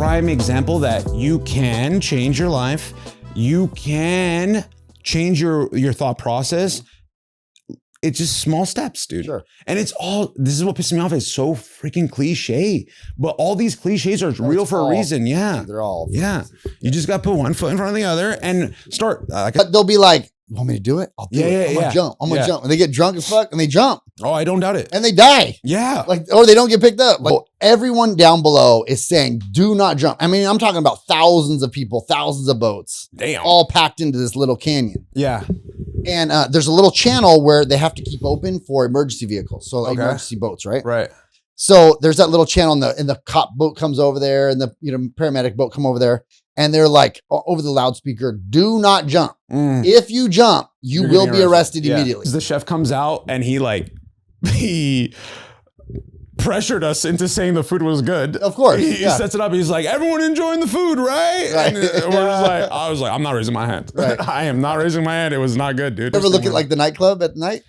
prime example that you can change your life. You can change your thought process. It's just small steps, dude. Sure. And it's all, this is what pisses me off. It's so freaking cliche, but all these cliches are real for a reason. Yeah. They're all. Yeah. You just got to put one foot in front of the other and start. But they'll be like, you want me to do it? I'll do it. I'm gonna jump. I'm gonna jump. And they get drunk as fuck and they jump. Oh, I don't doubt it. And they die. Yeah. Like, or they don't get picked up. Like everyone down below is saying, do not jump. I mean, I'm talking about thousands of people, thousands of boats. Damn. All packed into this little canyon. Yeah. And there's a little channel where they have to keep open for emergency vehicles. So like emergency boats, right? Right. So there's that little channel and the cop boat comes over there and the paramedic boat come over there. And they're like over the loudspeaker, do not jump. If you jump, you will be arrested immediately. The chef comes out and he pressured us into saying the food was good. Of course. He sets it up. He's like, everyone enjoying the food, right? And we're just like, I was like, I'm not raising my hand. Right. I am not raising my hand. It was not good, dude. You ever look at like the nightclub at night?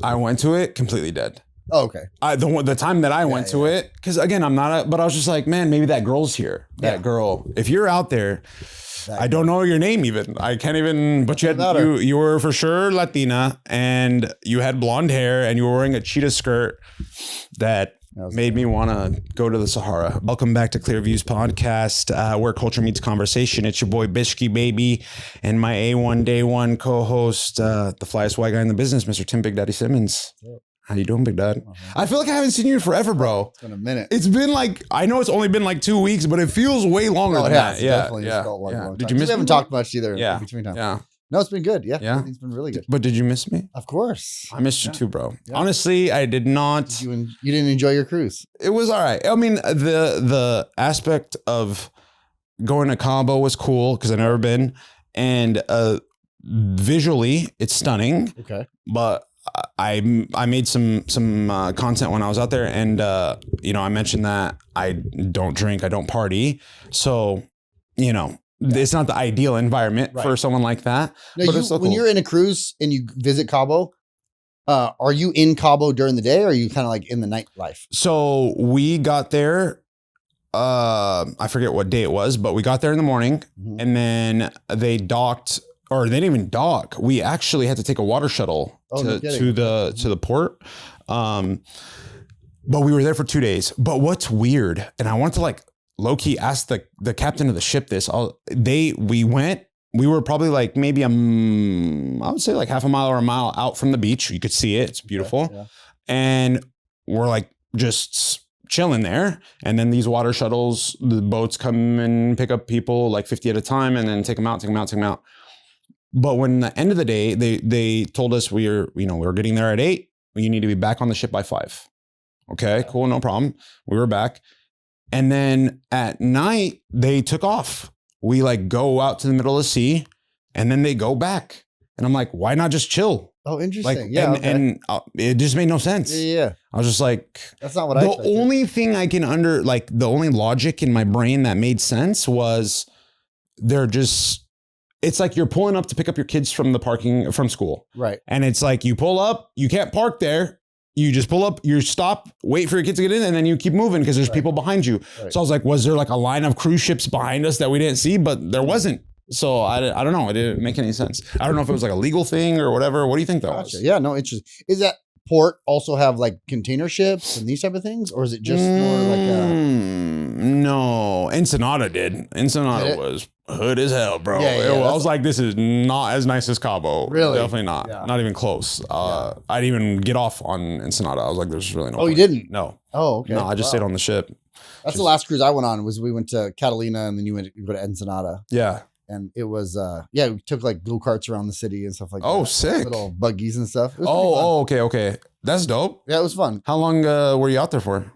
I went to it completely dead. Oh, okay. The time that I went to it, because again, I'm not, but I was just like, man, maybe that girl's here. That girl. If you're out there, I don't know your name even. I can't even, but you were for sure Latina and you had blonde hair and you were wearing a cheetah skirt that made me want to go to the Sahara. Welcome back to Clear Views Podcast, where culture meets conversation. It's your boy Bishki, baby, and my A1 Day One co-host, the flyest white guy in the business, Mr. Tim Big Daddy Simmons. How you doing, Big Dad? I feel like I haven't seen you in forever, bro. It's been a minute. It's been like, I know it's only been like 2 weeks, but it feels way longer than that. Definitely felt like a long time. Did you miss me? We haven't talked much either in between time. Yeah. No, it's been good. Yeah. Everything's been really good. But did you miss me? Of course. I missed you too, bro. Yeah. Honestly, I did not. You didn't enjoy your cruise? It was all right. I mean, the aspect of going to Cabo was cool because I've never been. And visually, it's stunning. Okay. But I made some content when I was out there, and I mentioned that I don't drink, I don't party, so it's not the ideal environment for someone like that. Now, but when you're in a cruise and you visit Cabo, are you in Cabo during the day, or are you kind of like in the nightlife? So we got there. I forget what day it was, but we got there in the morning, and then they docked. Or they didn't even dock. We actually had to take a water shuttle to the port. But we were there for 2 days. But what's weird, and I want to like low key ask the captain of the ship this. We were probably like maybe I would say like half a mile or a mile out from the beach. You could see it. It's beautiful. Yeah. And we're like just chilling there. And then these water shuttles, the boats come and pick up people like 50 at a time and then take them out. But when the end of the day, they told us we were getting there at 8. You need to be back on the ship by 5. Okay, cool, no problem. We were back. And then at night, they took off. We like go out to the middle of the sea and then they go back. And I'm like, why not just chill? Oh, interesting. Like, and it just made no sense. Yeah. I was just like, that's not what I expected. The only thing the only logic in my brain that made sense was it's like you're pulling up to pick up your kids from school. Right. And it's like you pull up, you can't park there. You just pull up, you stop, wait for your kids to get in, and then you keep moving because there's people behind you. Right. So I was like, was there like a line of cruise ships behind us that we didn't see? But there wasn't. So I don't know. It didn't make any sense. I don't know if it was like a legal thing or whatever. What do you think that was? Yeah, no, interesting. Is that port also have like container ships and these type of things? Or is it just more like No, Ensenada did. Ensenada was hood as hell, bro. I was like, this is not as nice as Cabo. Really? Definitely not. Yeah. Not even close. I didn't even get off on Ensenada. I was like, there's really no point. You didn't? No. Oh, okay. No, I just stayed on the ship. That's the last cruise I went on. We went to Catalina and then you go to Ensenada. Yeah. And it was, we took like go-karts around the city and stuff like that. Oh, sick. Little buggies and stuff. Okay. That's dope. Yeah, it was fun. How long were you out there for?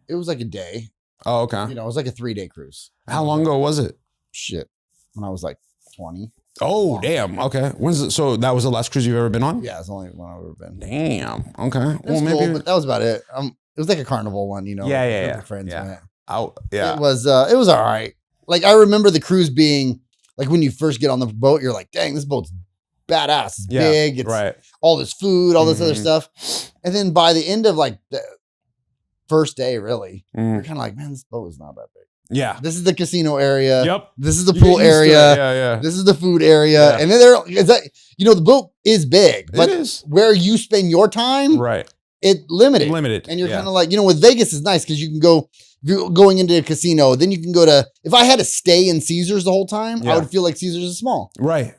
It was like a day. Oh, okay. It was like a 3-day cruise. How long ago was it? Shit. When I was like 20. Oh, damn. Okay. So that was the last cruise you've ever been on? Yeah, it's the only one I've ever been. Damn. Okay. Well, maybe. Cool, but that was about it. It was like a carnival one, Yeah. Friends. Yeah. It was all right. Like I remember the cruise being like when you first get on the boat, you're like, dang, this boat's badass. It's big. It's all this food, all this other stuff. And then by the end of like the first day, really, you're kind of like, man, this boat is not that big. Yeah. This is the casino area. Yep. This is the pool area. Yeah. This is the food area. Yeah. And then the boat is big, but it is. where you spend your time, Right. it limited. Limited. And you're kind of like, with Vegas is nice because you can go, if you're going into a casino, then you can go to, if I had to stay in Caesars the whole time, I would feel like Caesars is small. Right.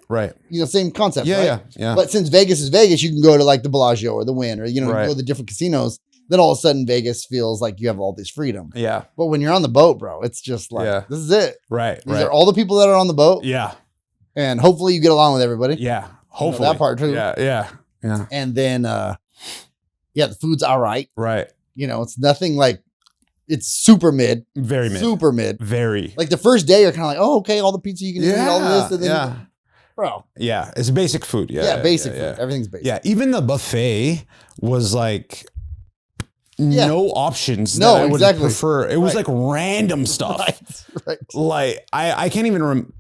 Same concept, Yeah, right? yeah. But since Vegas is Vegas, you can go to like the Bellagio or the Wynn or, go to the different casinos. Then all of a sudden Vegas feels like you have all this freedom. Yeah. But when you're on the boat, bro, it's just like, this is it. Right. These are all the people that are on the boat. Yeah. And hopefully you get along with everybody. Yeah. Hopefully. That part too. Yeah. And then, the food's all right. Right. It's nothing like, it's super mid. Very mid. Super mid. Very. Like the first day, you're kind of like, oh, okay, all the pizza you can eat, all this. And then, bro. Yeah. It's basic food. Yeah. Basic food. Everything's basic. Yeah. Even the buffet was like no options. No, that I would exactly. prefer. It was like random stuff. Right. Like I can't even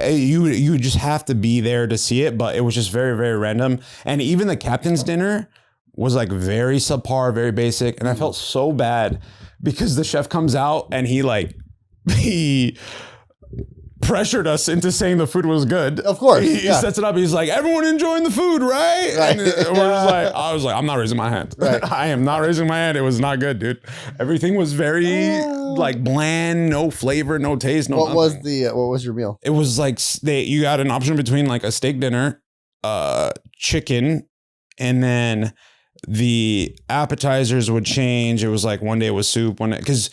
you just have to be there to see it, but it was just very, very random. And even the captain's dinner was like very subpar, very basic. And I felt so bad because the chef comes out and he pressured us into saying the food was good. Of course. He sets it up. He's like, everyone enjoying the food, right? And we're just like, I was like, I'm not raising my hand. Right. I am not raising my hand. It was not good, dude. Everything was very like bland, no flavor, no taste, no What nothing. what was your meal? It was like you got an option between like a steak dinner, chicken, and then the appetizers would change. It was like one day it was soup, because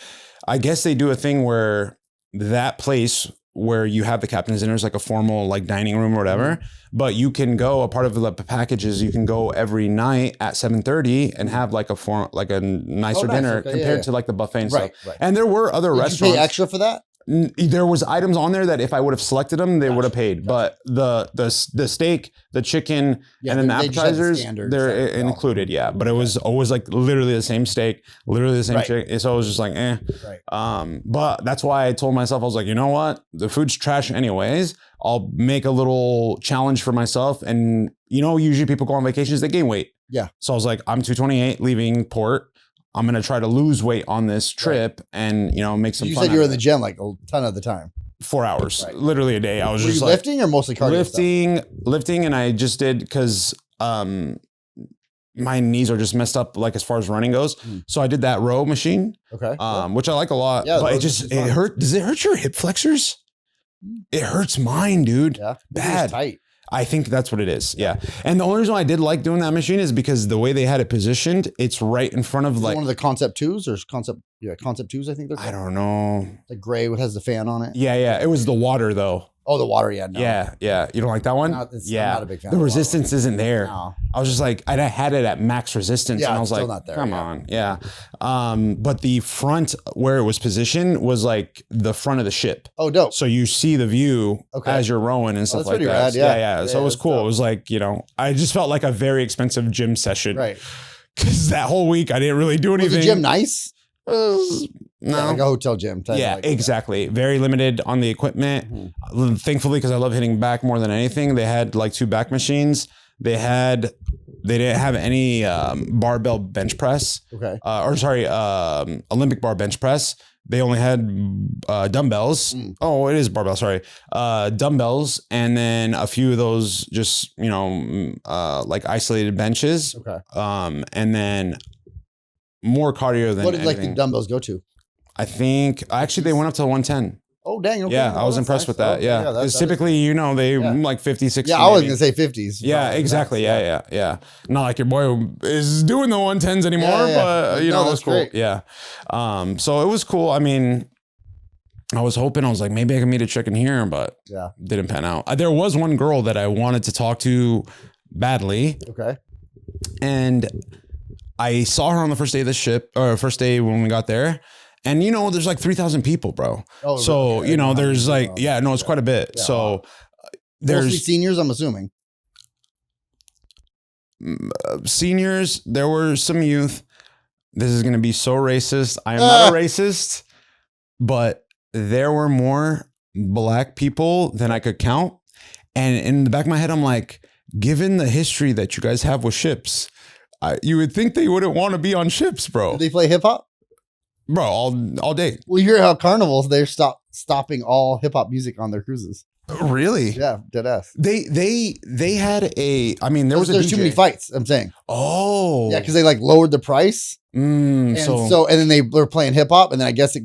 I guess they do a thing where that place where you have the captain's dinner is like a formal like dining room or whatever, but you can go, a part of the packages, you can go every night at 7:30 and have like a nicer dinner compared to like the buffet and stuff. Right. And there were other restaurants. Did you pay extra for that? There was items on there that if I would have selected them, they would have paid. But the steak, the chicken, and then the appetizers, they're included. Yeah, but it was always like literally the same steak, literally the same chicken. So it was just like, eh. Right. But that's why I told myself, I was like, you know what? The food's trash anyways. I'll make a little challenge for myself. And usually people go on vacations, they gain weight. Yeah. So I was like, I'm 228 leaving port. I'm going to try to lose weight on this trip and, make some fun. You said you were in the gym like a ton of the time. 4 hours, literally a day. I was were just you like lifting or mostly cardio lifting. And I just did because my knees are just messed up, like as far as running goes. So I did that row machine, which I like a lot, but it hurt. Does it hurt your hip flexors? It hurts mine, dude. Yeah. Bad. Tight. I think that's what it is. Yeah. And the only reason why I did like doing that machine is because the way they had it positioned, it's right in front of like one of the Concept 2s or Concept 2s, I think they're called. I don't know. The gray, what has the fan on it? Yeah. It was the water though. Oh, the water, yeah. No. Yeah. You don't like that one? I'm not a big fan. The resistance isn't there. No. I was just like, I had it at max resistance, and I was like, not there, come on. Yeah. But the front where it was positioned was like the front of the ship. Oh, dope. So you see the view as you're rowing and stuff like that. Rad, yeah. So it was cool. Dope. It was like, I just felt like a very expensive gym session. Right. Because that whole week I didn't really do anything. Was the gym nice? No, like a hotel gym. Yeah, like exactly. Very limited on the equipment. Thankfully, because I love hitting back more than anything, they had like 2 back machines. They didn't have any barbell bench press. Okay. Olympic bar bench press. They only had dumbbells. Oh, it is barbell. Sorry, dumbbells, and then a few of those just like isolated benches. Okay. And then more cardio than what did anything. Like the dumbbells go to? I think actually they went up to 110. Oh, dang. Okay. Yeah, I was impressed with that. Yeah. Because typically, they like 50, 60. Yeah, I was going to say 50s. Yeah, exactly. Yeah. Not like your boy is doing the 110s anymore, but it was cool. Great. Yeah. So it was cool. I mean, I was hoping, I was like, maybe I can meet a chick in here, but didn't pan out. There was one girl that I wanted to talk to badly. Okay. And I saw her on the first day of the ship, or first day when we got there. And, there's like 3,000 people, bro. Oh, so, really? There's like, it's quite a bit. Yeah, so there's mostly seniors, I'm assuming. Seniors, there were some youth. This is going to be so racist. I am not a racist, but there were more black people than I could count. And in the back of my head, I'm like, given the history that you guys have with ships, you would think they wouldn't want to be on ships, bro. Did they play hip hop? bro, all day. Well, you hear how carnivals they're stopping all hip hop music on their cruises. Really? Yeah, dead ass. They had a. I mean, there's too many fights. I'm saying. Oh, yeah, because they like lowered the price, and then they were playing hip hop, and then I guess it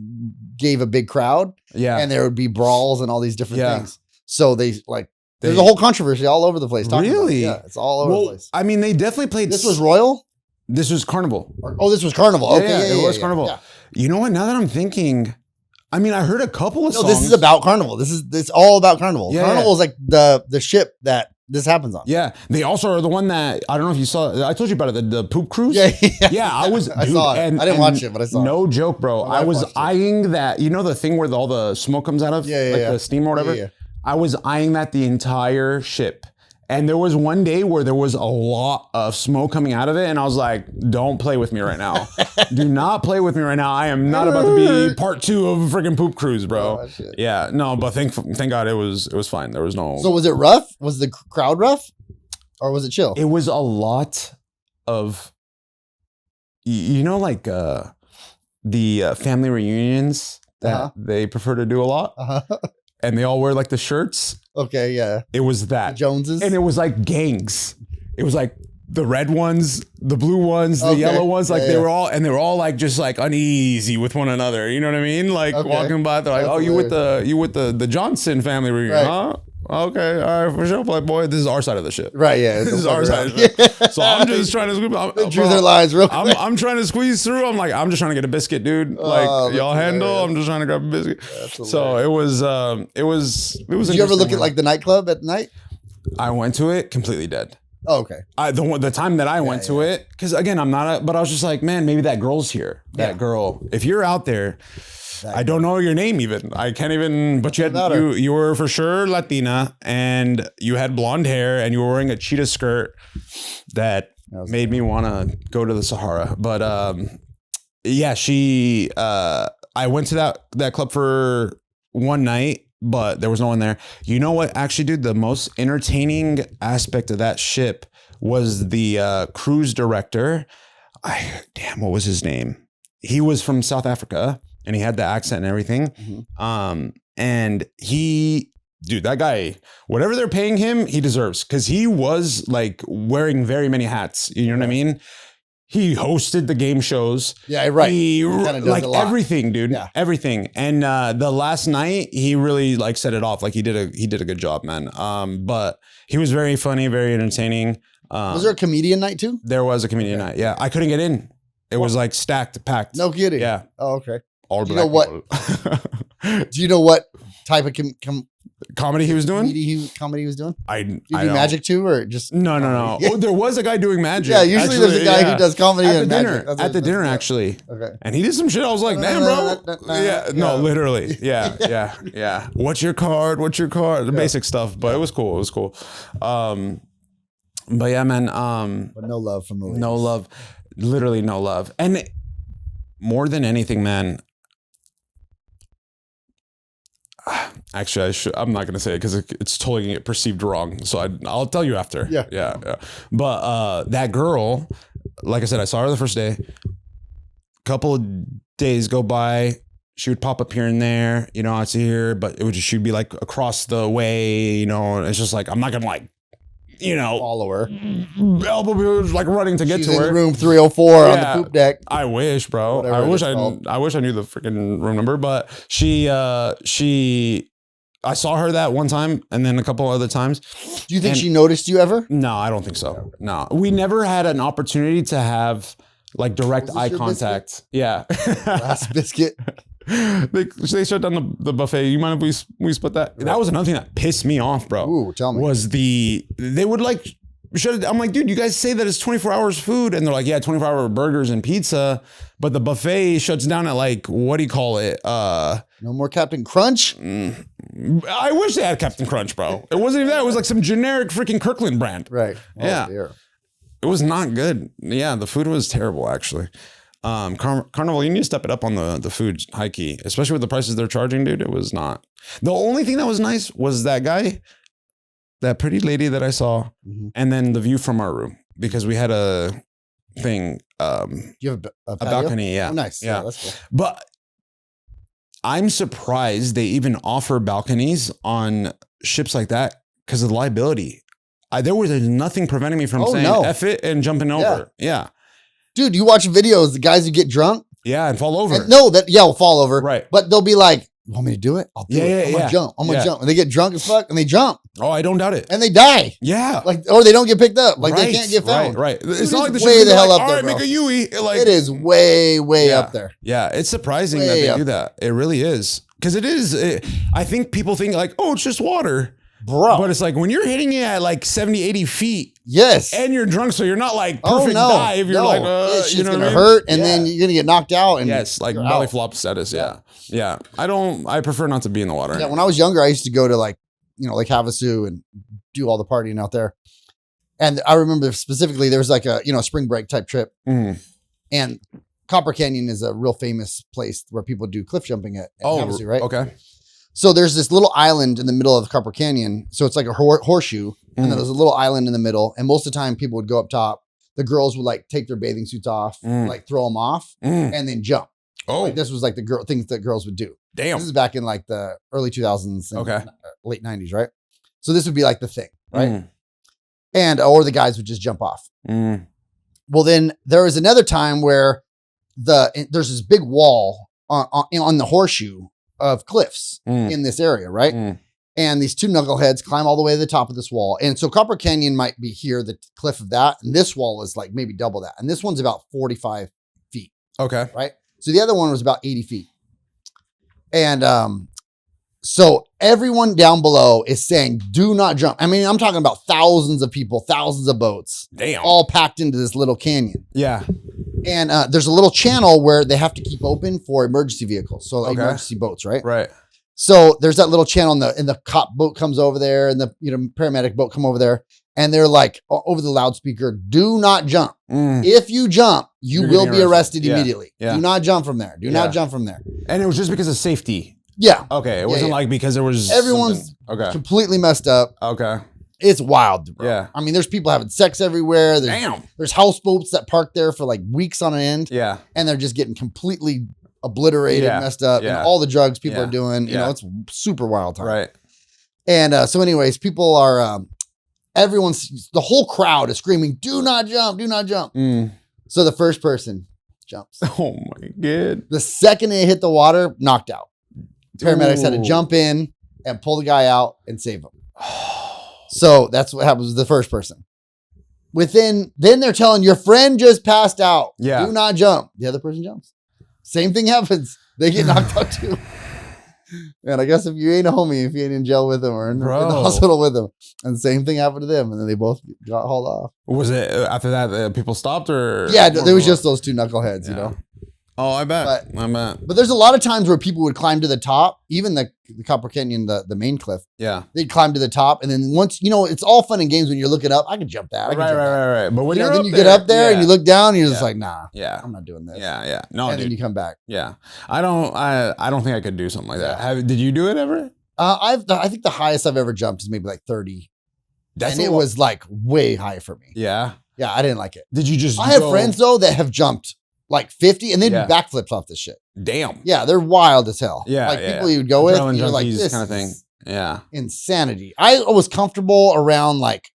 gave a big crowd. Yeah, and there would be brawls and all these different things. So there's a whole controversy all over the place. Really? Yeah, it's all over the place. I mean, they definitely played. This was Royal. This was Carnival. Oh, this was Carnival. Okay, yeah, it was Carnival. Yeah. You know what? Now that I'm thinking, I mean, I heard a couple of songs. This is about Carnival. It's all about Carnival. Yeah, Carnival is like the ship that this happens on. Yeah, they also are the one that I don't know if you saw. I told you about it, the poop cruise. Yeah. I saw it. I didn't watch it, but I saw it. No joke, bro. I was eyeing that. You know the thing where all the smoke comes out of, the steam or whatever. Yeah. I was eyeing that the entire ship. And there was one day where there was a lot of smoke coming out of it. And I was like, don't play with me right now. Do not play with me right now. I am not about to be part 2 of a freaking poop cruise, bro. Oh, yeah, no, but thank God it was fine. There was no. So was it rough? Was the crowd rough? Or was it chill? It was a lot of, like the family reunions that they prefer to do a lot. And they all wear like the shirts. Okay, yeah. It was that. The Joneses? And it was like gangs. It was like the red ones, the blue ones, the yellow ones. Like they were all like just like uneasy with one another. You know what I mean? Like walking by, they're like, "Oh, you with the Johnson family reunion, huh?" Okay, all right, for sure, Playboy. This is our side of the ship. Right, yeah. This is our side of the ship. So I'm just trying to they drew their lines real quick. I'm trying to squeeze through. I'm like, I'm just trying to get a biscuit, dude. Like, y'all handle. I'm just trying to grab a biscuit. So it was. Did you ever look at like the nightclub at night? I went to it completely dead. Oh, okay. The time that I went to it, because again, I'm not but I was just like, man, maybe that girl's here. That girl. If you're out there, I don't know your name even. I can't even, but you were for sure Latina and you had blonde hair and you were wearing a cheetah skirt that made me want to go to the Sahara. But yeah, I went to that club for one night, but there was no one there. You know what? Actually, dude, the most entertaining aspect of that ship was the cruise director. What was his name? He was from South Africa. And he had the accent and everything. Mm-hmm. And that guy, whatever they're paying him, he deserves. Because he was like wearing very many hats. You know what I mean? He hosted the game shows. Yeah, right. He like everything, dude. Yeah. Everything. And the last night, he really like set it off. Like he did a good job, man. But he was very funny, very entertaining. Was there a comedian night too? There was a comedian night. Yeah, I couldn't get in. It was like stacked, packed. No kidding. Yeah. Oh, okay. All do you know what? Do you know what type of comedy he was doing? Comedy he was doing? I do magic too, or just no. Oh, there was a guy doing magic. Yeah, usually there's a guy who does comedy at the dinner actually. Okay, and he did some shit. I was like, damn, bro. Yeah, no, literally. Yeah. What's your card? The basic stuff, but it was cool. But yeah, man. But no love from the ladies. No love, literally no love, and more than anything, man. Actually, I'm not gonna say it because it's totally gonna get perceived wrong. So I'll tell you after. Yeah. But that girl, like I said, I saw her the first day. Couple of days go by, she would pop up here and there. You know, I'd see her, but she'd be like across the way. You know, and it's just like I'm not gonna like, follow her. Elbow like running to get to her. In room 304 on the poop deck. I wish, bro. I wish I knew the freaking room number, but I saw her that one time and then a couple other times. Do you think she noticed you ever? No, I don't think so. No, we never had an opportunity to have like direct eye contact. Biscuit? Yeah. Last biscuit. They shut down the buffet. You mind if we split that? Right. That was another thing that pissed me off, bro. Ooh, tell me. They would like shut it. I'm like, dude, you guys say that it's 24 hours food, and they're like, yeah, 24-hour burgers and pizza, but the buffet shuts down at like, what do you call it? No more Captain Crunch. I wish they had Captain Crunch, bro. It wasn't even that. It was like some generic freaking Kirkland brand. Right. Oh, yeah. Dear. It was not good. Yeah, the food was terrible, actually. Carnival, you need to step it up on the food, high key, especially with the prices they're charging, dude. It was not. The only thing that was nice was that guy, that pretty lady that I saw, and then the view from our room, because we had a thing. You have a A patio? balcony, yeah. Oh, nice. Yeah. That's cool. But I'm surprised they even offer balconies on ships like that because of the liability. There's nothing preventing me from saying F it and jumping over. Yeah. Dude, you watch videos, the guys who get drunk. Yeah, and fall over. And will fall over. Right. But they'll be like, you want me to do it? I'll do it. I'm gonna jump. I'm gonna jump. And they get drunk as fuck and they jump. Oh, I don't doubt it. And they die. Yeah. Or they don't get picked up. They can't get found. Right. Dude, it's not like the way the hell like, up there, all right, bro. make a Yui. Like, it is way up there. Yeah, it's surprising that they do that. It really is. Because I think people think like, oh, it's just water. Bro. But it's like when you're hitting it at like 70, 80 feet. Yes. And you're drunk, so you're not like perfect dive. You're like, it's you know gonna what I mean? hurt, and then you're gonna get knocked out. And yes, like belly flop status. Yeah. I prefer not to be in the water. Yeah. When I was younger, I used to go to Lake Havasu and do all the partying out there. And I remember specifically there was like a spring break type trip, and Copper Canyon is a real famous place where people do cliff jumping at Havasu, right? Okay. So there's this little island in the middle of Copper Canyon. So it's like a horseshoe, and then there's a little island in the middle. And most of the time, people would go up top. The girls would like take their bathing suits off, like throw them off, and then jump. Oh, this was like the things that girls would do. Damn. This is back in like the early 2000s, and late 90s, right? So this would be like the thing, right? And or the guys would just jump off. Well, then there was another time where there's this big wall on the horseshoe of cliffs in this area, right? And these two knuckleheads climb all the way to the top of this wall. And so Copper Canyon might be here, the cliff of that. And this wall is like maybe double that. And this one's about 45 feet. Okay. Right? So the other one was about 80 feet. And so everyone down below is saying, do not jump. I mean, I'm talking about thousands of people, thousands of boats. Damn. All packed into this little canyon. Yeah. And there's a little channel where they have to keep open for emergency vehicles. So like emergency boats, right? Right. So there's that little channel and the cop boat comes over there and the paramedic boat come over there. And they're like over the loudspeaker, do not jump. If you jump, you will be arrested immediately. Yeah. Do not jump from there. Do not jump from there. And it was just because of safety. Yeah. Okay. It wasn't like because there was everyone's completely messed up. Okay. It's wild, bro. Yeah. I mean, there's people having sex everywhere. There's houseboats that park there for like weeks on end. Yeah. And they're just getting completely obliterated, messed up, and all the drugs people are doing. You know, it's super wild time. Right. And so anyways, people are, the whole crowd is screaming, do not jump, do not jump. So the first person jumps. Oh my God. The second they hit the water, knocked out. Paramedics had to jump in and pull the guy out and save him. So that's what happens with the first person. Then they're telling your friend just passed out. Yeah. Do not jump. The other person jumps. Same thing happens. They get knocked out too. And I guess if you ain't a homie, if you ain't in jail with them or in the hospital with them, and the same thing happened to them, and then they both got hauled off. Was it after that people stopped or? Yeah, there was just those two knuckleheads, you know. Oh, I bet. But there's a lot of times where people would climb to the top, even the Copper Canyon, the main cliff. Yeah. They'd climb to the top. And then once, it's all fun and games when you're looking up. I can jump that. Right. But when then you get up there and you look down and you're just like, nah, I'm not doing this. Yeah. No, and then you come back. Yeah. I don't think I could do something like that. Did you do it ever? I think the highest I've ever jumped is maybe like 30. And it was like way high for me. Yeah. Yeah. I didn't like it. Did you just I have friends though that have jumped like 50 and they do backflips off this shit. Damn. Yeah, they're wild as hell. Yeah. Like people you would go with, you're like, this kind of thing. Yeah. Insanity. I was comfortable around like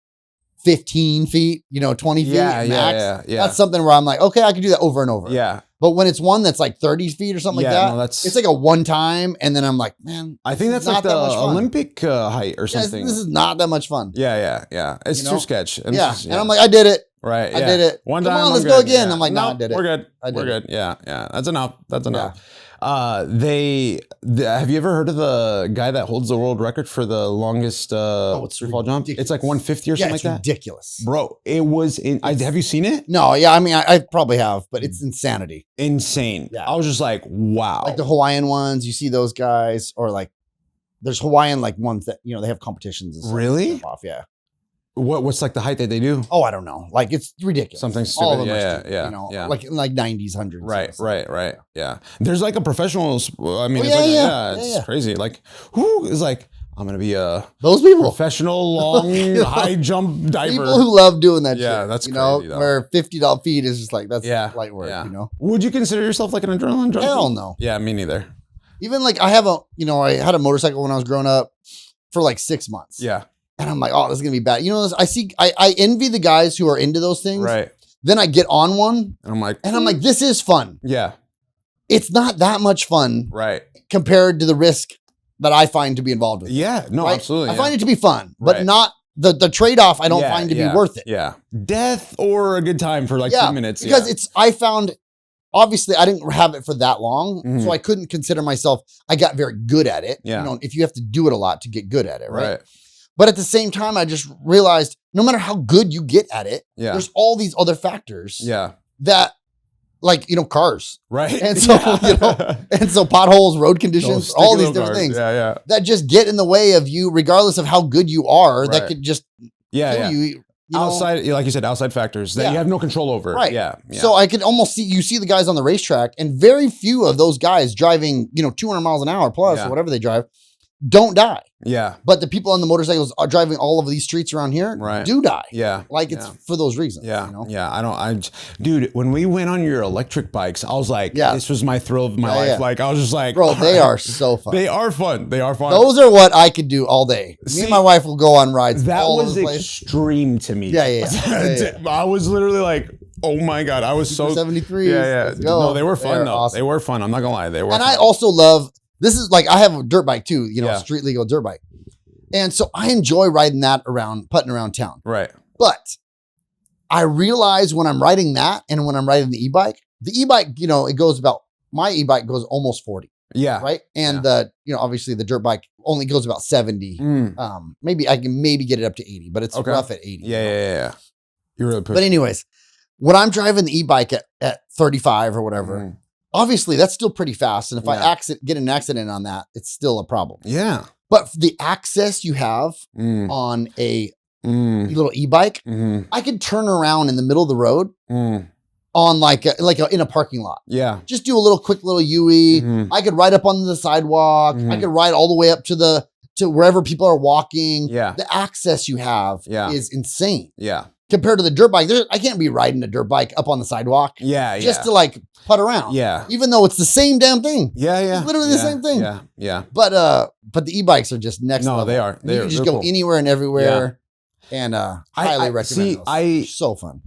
15 feet, 20 feet max. Yeah. That's something where I'm like, okay, I can do that over and over. Yeah. But when it's one that's like 30 feet or something like that, it's like a one time. And then I'm like, man, I think that's like the Olympic height or something. This is not that much fun. Yeah. It's too sketch. And I'm like, I did it. Right. I did it. One time. Come on, let's go again. I'm like, no, I did it. We're good. We're good. Yeah. That's enough. Have you ever heard of the guy that holds the world record for the longest free fall jump? It's like 150 or something like that. Ridiculous. Bro, it was have you seen it? No, yeah, I mean I probably have, but it's insanity. Insane. Yeah. I was just like, wow. Like the Hawaiian ones, you see those guys, or like there's Hawaiian like ones that they have competitions and stuff. Really? Yeah. What's like the height that they do? Oh, I don't know. Like it's ridiculous. Something stupid. All of them yeah. Like in like 90s, 100s. Right. Yeah. There's like a professional. I mean, it's crazy. Like who is like I'm going to be a those people, professional long high jump diver. People who love doing that shit. Yeah, that's you crazy, know, though. where $50 feet is just like, that's light work, you know? Would you consider yourself like an adrenaline junkie? Hell no. Yeah, me neither. Even like I had a motorcycle when I was growing up for like 6 months. Yeah. And I'm like, oh, this is going to be bad. You know, I envy the guys who are into those things. Right. Then I get on one and I'm like, this is fun. Yeah. It's not that much fun. Right. Compared to the risk that I find to be involved with. Yeah, no, right? absolutely. I find it to be fun, but not the trade-off I don't find to be worth it. Yeah. Death or a good time for like 2 minutes. Because I found, obviously I didn't have it for that long, so I couldn't consider myself, I got very good at it. Yeah. You know, if you have to do it a lot to get good at it, right? Right. But at the same time, I just realized no matter how good you get at it, there's all these other factors that, like, you know, cars. Right. And so, you know, and so potholes, road conditions, all these different things that just get in the way of you, regardless of how good you are, that could just kill you. You outside, like you said, outside factors that you have no control over. Right. Yeah. So I could almost see the guys on the racetrack, and very few of those guys driving, 200 miles an hour plus or whatever they drive, don't die. Yeah. But the people on the motorcycles are driving all of these streets around here do die. Yeah. Like it's for those reasons. Yeah. You know? Yeah. Dude, when we went on your electric bikes, I was like, this was my thrill of my life. Yeah. Like, I was just like, bro, they are so fun. They are fun. They are fun. Those are what I could do all day. Me and my wife will go on rides. That all was over the place. extreme to me. Yeah. I was literally like, oh my God. I was Super 73. Yeah. No, they were fun though. Awesome. They were fun. I'm not gonna lie. They were fun. I also love, this is like, I have a dirt bike too, street legal dirt bike. And so I enjoy riding that around, putting around town. Right. But I realize when I'm riding that and when I'm riding the e-bike, my e-bike goes almost 40. Yeah. Right. And obviously the dirt bike only goes about 70. Maybe I can get it up to 80, but it's rough at 80. Yeah. You're really pushing. But anyways, when I'm driving the e-bike at 35 or whatever, obviously that's still pretty fast. And if I get an accident on that, it's still a problem. Yeah. But the access you have on a little e-bike, I could turn around in the middle of the road on in a parking lot. Yeah. Just do a quick little UE. I could ride up onto the sidewalk. I could ride all the way up to wherever people are walking. Yeah. The access you have is insane. Yeah. Compared to the dirt bike, I can't be riding a dirt bike up on the sidewalk. Yeah. Just to putt around. Yeah. Even though it's the same damn thing. Yeah. It's literally the same thing. Yeah. Yeah. But the e-bikes are just next level. No, they are. You can just go anywhere and everywhere. Yeah. And highly recommend those. So fun.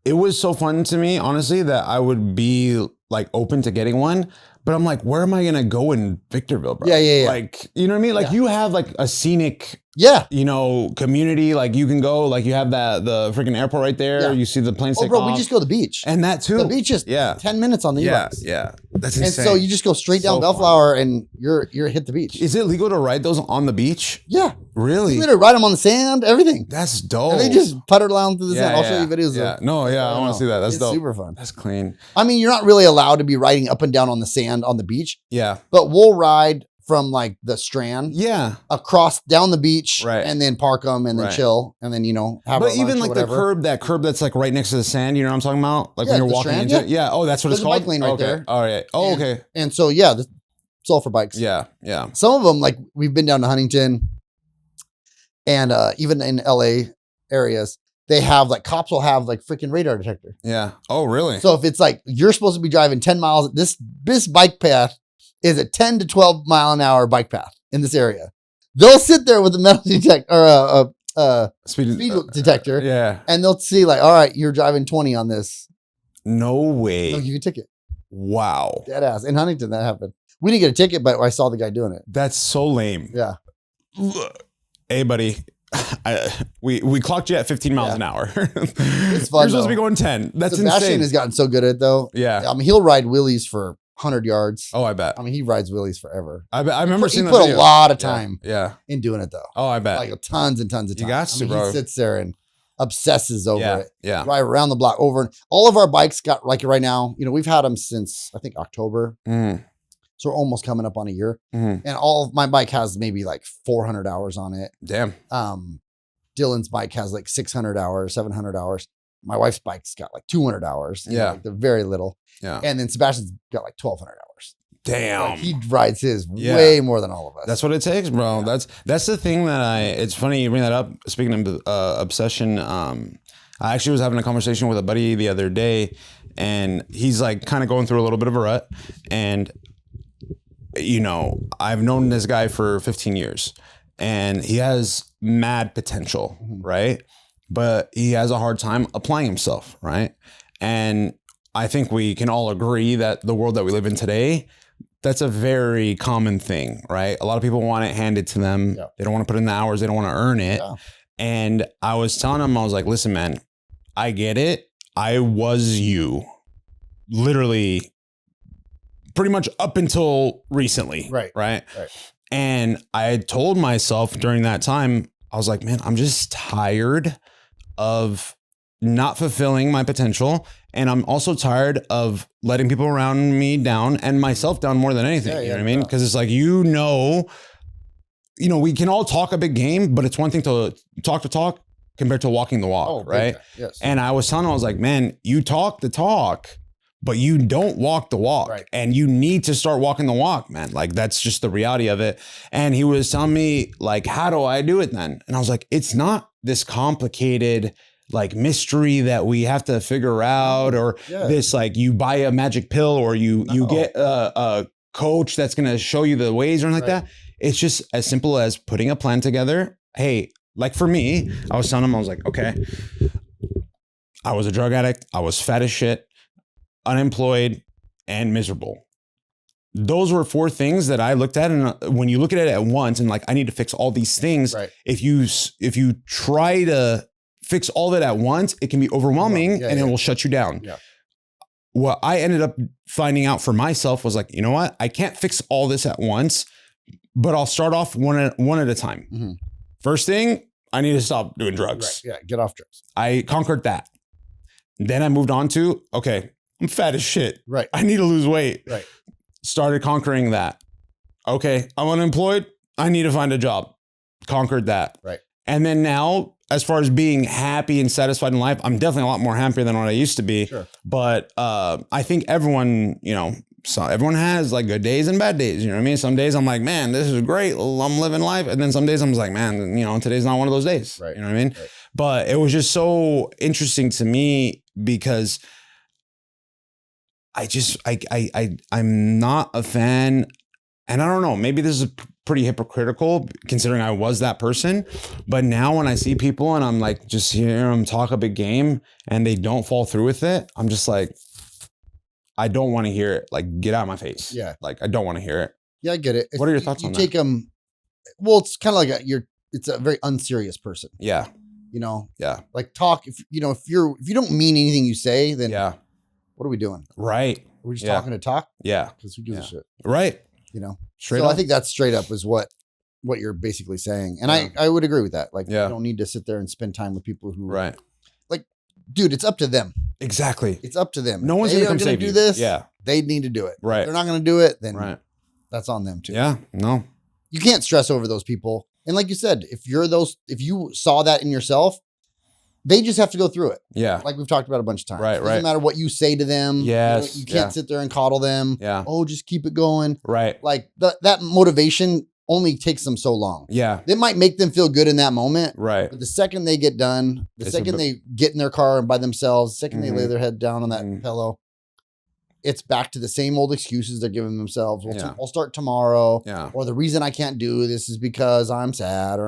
It was so fun to me, honestly, that I would be open to getting one. But I'm like, where am I gonna go in Victorville, bro? Yeah. Like, you know what I mean? Like you have a scenic community. You can go, you have the freaking airport right there. Yeah. You see the planes take off. We just go to the beach. And that too. The beach is 10 minutes on the e-bikes. Yeah. That's insane. And so you just go straight down Bellflower and you're hit the beach. Is it legal to ride those on the beach? Yeah. Really? You literally ride them on the sand, everything. That's dope. And they just putter down through the sand. I'll show you videos of it. I want to see that. That's dope. Super fun. That's clean. I mean, you're not really allowed to be riding up and down on the sand on the beach. Yeah. But we'll ride from the Strand across down the beach and then park them and then chill and then have but even the curb that's right next to the sand, you know what I'm talking about, when you're walking into it. Oh, that's what it's called. Bike lane right there. All right. Okay. And so it's all for bikes. Yeah. Some of them, we've been down to Huntington and even in LA areas, they have cops will have freaking radar detector. Yeah. Oh, really? So if it's you're supposed to be driving 10 miles, this bike path is a 10 to 12 mile an hour bike path in this area. They'll sit there with a metal detector or a speed detector. Yeah. And they'll see all right, you're driving 20 on this. No way. They'll give you a ticket. Wow. Dead ass. In Huntington, that happened. We didn't get a ticket, but I saw the guy doing it. That's so lame. Yeah. Hey, buddy. We clocked you at 15 miles an hour. It's fun. You're supposed to be going 10. That's Sebastian insane. has gotten so good at it though. Yeah. I mean, he'll ride wheelies for 100 yards. Oh, I bet. I mean, he rides wheelies forever. I remember seeing that. He put a lot of time in doing it though. Oh, I bet. Tons and tons of time. You got to, bro. He sits there and obsesses over it. Yeah. Drive around the block over. All of our bikes got right now, we've had them since I think October. So we're almost coming up on a year. And all of my bike has maybe 400 hours on it. Damn. Dylan's bike has 600 hours, 700 hours. My wife's bike's got 200 hours. Yeah. They're very little. Yeah. And then Sebastian's got 1,200 hours. Damn. Like he rides his way more than all of us. That's what it takes, bro. That's the thing it's funny you bring that up. Speaking of obsession, I actually was having a conversation with a buddy the other day, and he's like kind of going through a little bit of a rut. And, you know, I've known this guy for 15 years and he has mad potential, right? But he has a hard time applying himself, right? And I think we can all agree that the world that we live in today, that's a very common thing, right? A lot of people want it handed to them. Yeah. They don't want to put in the hours. They don't want to earn it. Yeah. And I was telling him, I was like, listen, man, I get it. I was you literally pretty much up until recently. Right. And I told myself during that time, I was like, man, I'm just tired of not fulfilling my potential. And I'm also tired of letting people around me down and myself down more than anything. You know what I mean? Because it's like, you know, we can all talk a big game, but it's one thing to talk compared to walking the walk, right? Yes. And I was telling him, I was like, man, you talk the talk, but you don't walk the walk. Right. And you need to start walking the walk, man. Like, that's just the reality of it. And he was telling me, like, how do I do it then? And I was like, it's not this complicated like mystery that we have to figure out, or this, like, you buy a magic pill, or you get a coach that's going to show you the ways, or anything like that. It's just as simple as putting a plan together. Hey, like for me, I was telling him, I was like, okay, I was a drug addict. I was fat as shit, unemployed, and miserable. Those were 4 things that I looked at. And when you look at it at once and like, I need to fix all these things. Right. If you try to fix all that at once, it can be overwhelming and it will shut you down. Yeah. What I ended up finding out for myself was like, you know what? I can't fix all this at once, but I'll start off one at a time. Mm-hmm. First thing, I need to stop doing drugs. Right. Yeah, get off drugs. I conquered that. Then I moved on to, okay, I'm fat as shit. Right. I need to lose weight. Right. Started conquering that. Okay, I'm unemployed. I need to find a job. Conquered that. Right. And then now, as far as being happy and satisfied in life, I'm definitely a lot more happier than what I used to be. Sure. But I think everyone, everyone has like good days and bad days. You know what I mean? Some days I'm like, man, this is great. I'm living life. And then some days I'm just like, man, today's not one of those days. Right. You know what I mean? Right. But it was just so interesting to me because I'm not a fan. And I don't know, maybe this is pretty hypocritical considering I was that person. But now when I see people and I'm like, just hear them talk a big game and they don't fall through with it, I'm just like, I don't want to hear it. Like, get out of my face. Yeah. Like, I don't want to hear it. Yeah, I get it. What are your thoughts on that? You take them, well, it's kind of like it's a very unserious person. Yeah. Yeah. Like talk, if you don't mean anything you say, then what are we doing? Right. Are we just talking to talk? Yeah. Because who gives a shit? Right. Straight up. I think that's straight up is what you're basically saying. And I would agree with that. Like, you don't need to sit there and spend time with people who, like, dude, it's up to them. Exactly. It's up to them. No one's going to come save you. Do this. Yeah. They need to do it. Right. If they're not going to do it, then that's on them too. Yeah. No. You can't stress over those people. And like you said, if you saw that in yourself, they just have to go through it. Yeah. Like we've talked about a bunch of times. Right. It doesn't matter what you say to them. Yes. You can't sit there and coddle them. Yeah. Oh, just keep it going. Right. Like that motivation only takes them so long. Yeah. It might make them feel good in that moment. Right. But the second they get done, second they get in their car and by themselves, the second they lay their head down on that pillow, it's back to the same old excuses they're giving themselves. I'll start tomorrow. Yeah. Or the reason I can't do this is because I'm sad, or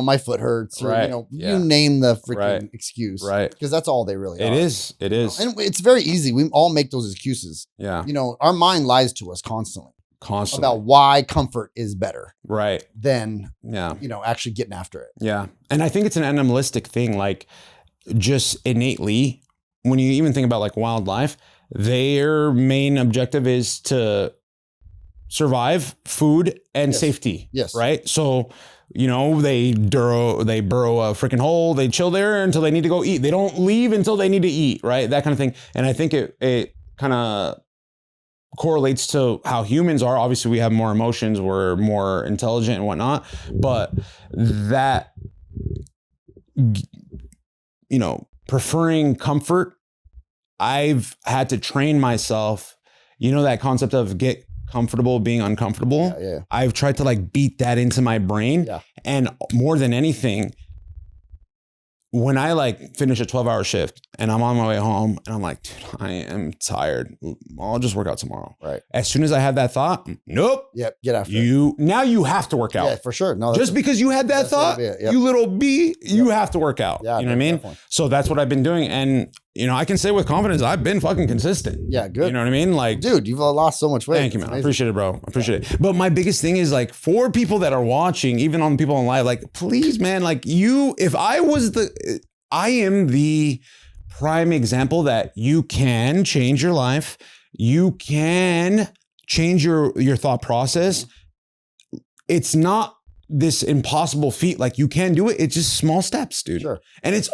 my foot hurts, or you name the freaking excuse. Right. Because that's all they really are. It is. And it's very easy. We all make those excuses. Yeah. Our mind lies to us constantly about why comfort is better. Right. Than actually getting after it. Yeah. And I think it's an animalistic thing, like just innately. When you even think about like wildlife, their main objective is to survive, food, and safety. Yes. Right. So, they burrow a freaking hole. They chill there until they need to go eat. They don't leave until they need to eat. Right. That kind of thing. And I think it kind of correlates to how humans are. Obviously, we have more emotions. We're more intelligent and whatnot. But that, preferring comfort, I've had to train myself you know, that concept of get comfortable being uncomfortable. Yeah. I've tried to like beat that into my brain. Yeah. And more than anything, when I like finish a 12-hour shift and I'm on my way home and I'm like, dude, I am tired. I'll just work out tomorrow. Right. As soon as I have that thought, nope. Yep. Get after it. Now you have to work out. Yeah, for sure. No, just because you had that thought, you little B, you have to work out. Yeah, you know what I mean? Definitely. So that's what I've been doing. And, you know, I can say with confidence, I've been fucking consistent. Yeah, good. You know what I mean? Like, dude, you've lost so much weight. Thank you, man. I appreciate it, bro. I appreciate it. But my biggest thing is like, for people that are watching, even on people on live, like, please, man, like I am the prime example that you can change your life. You can change your thought process. It's not this impossible feat. Like, you can do it. It's just small steps, dude. Sure. And this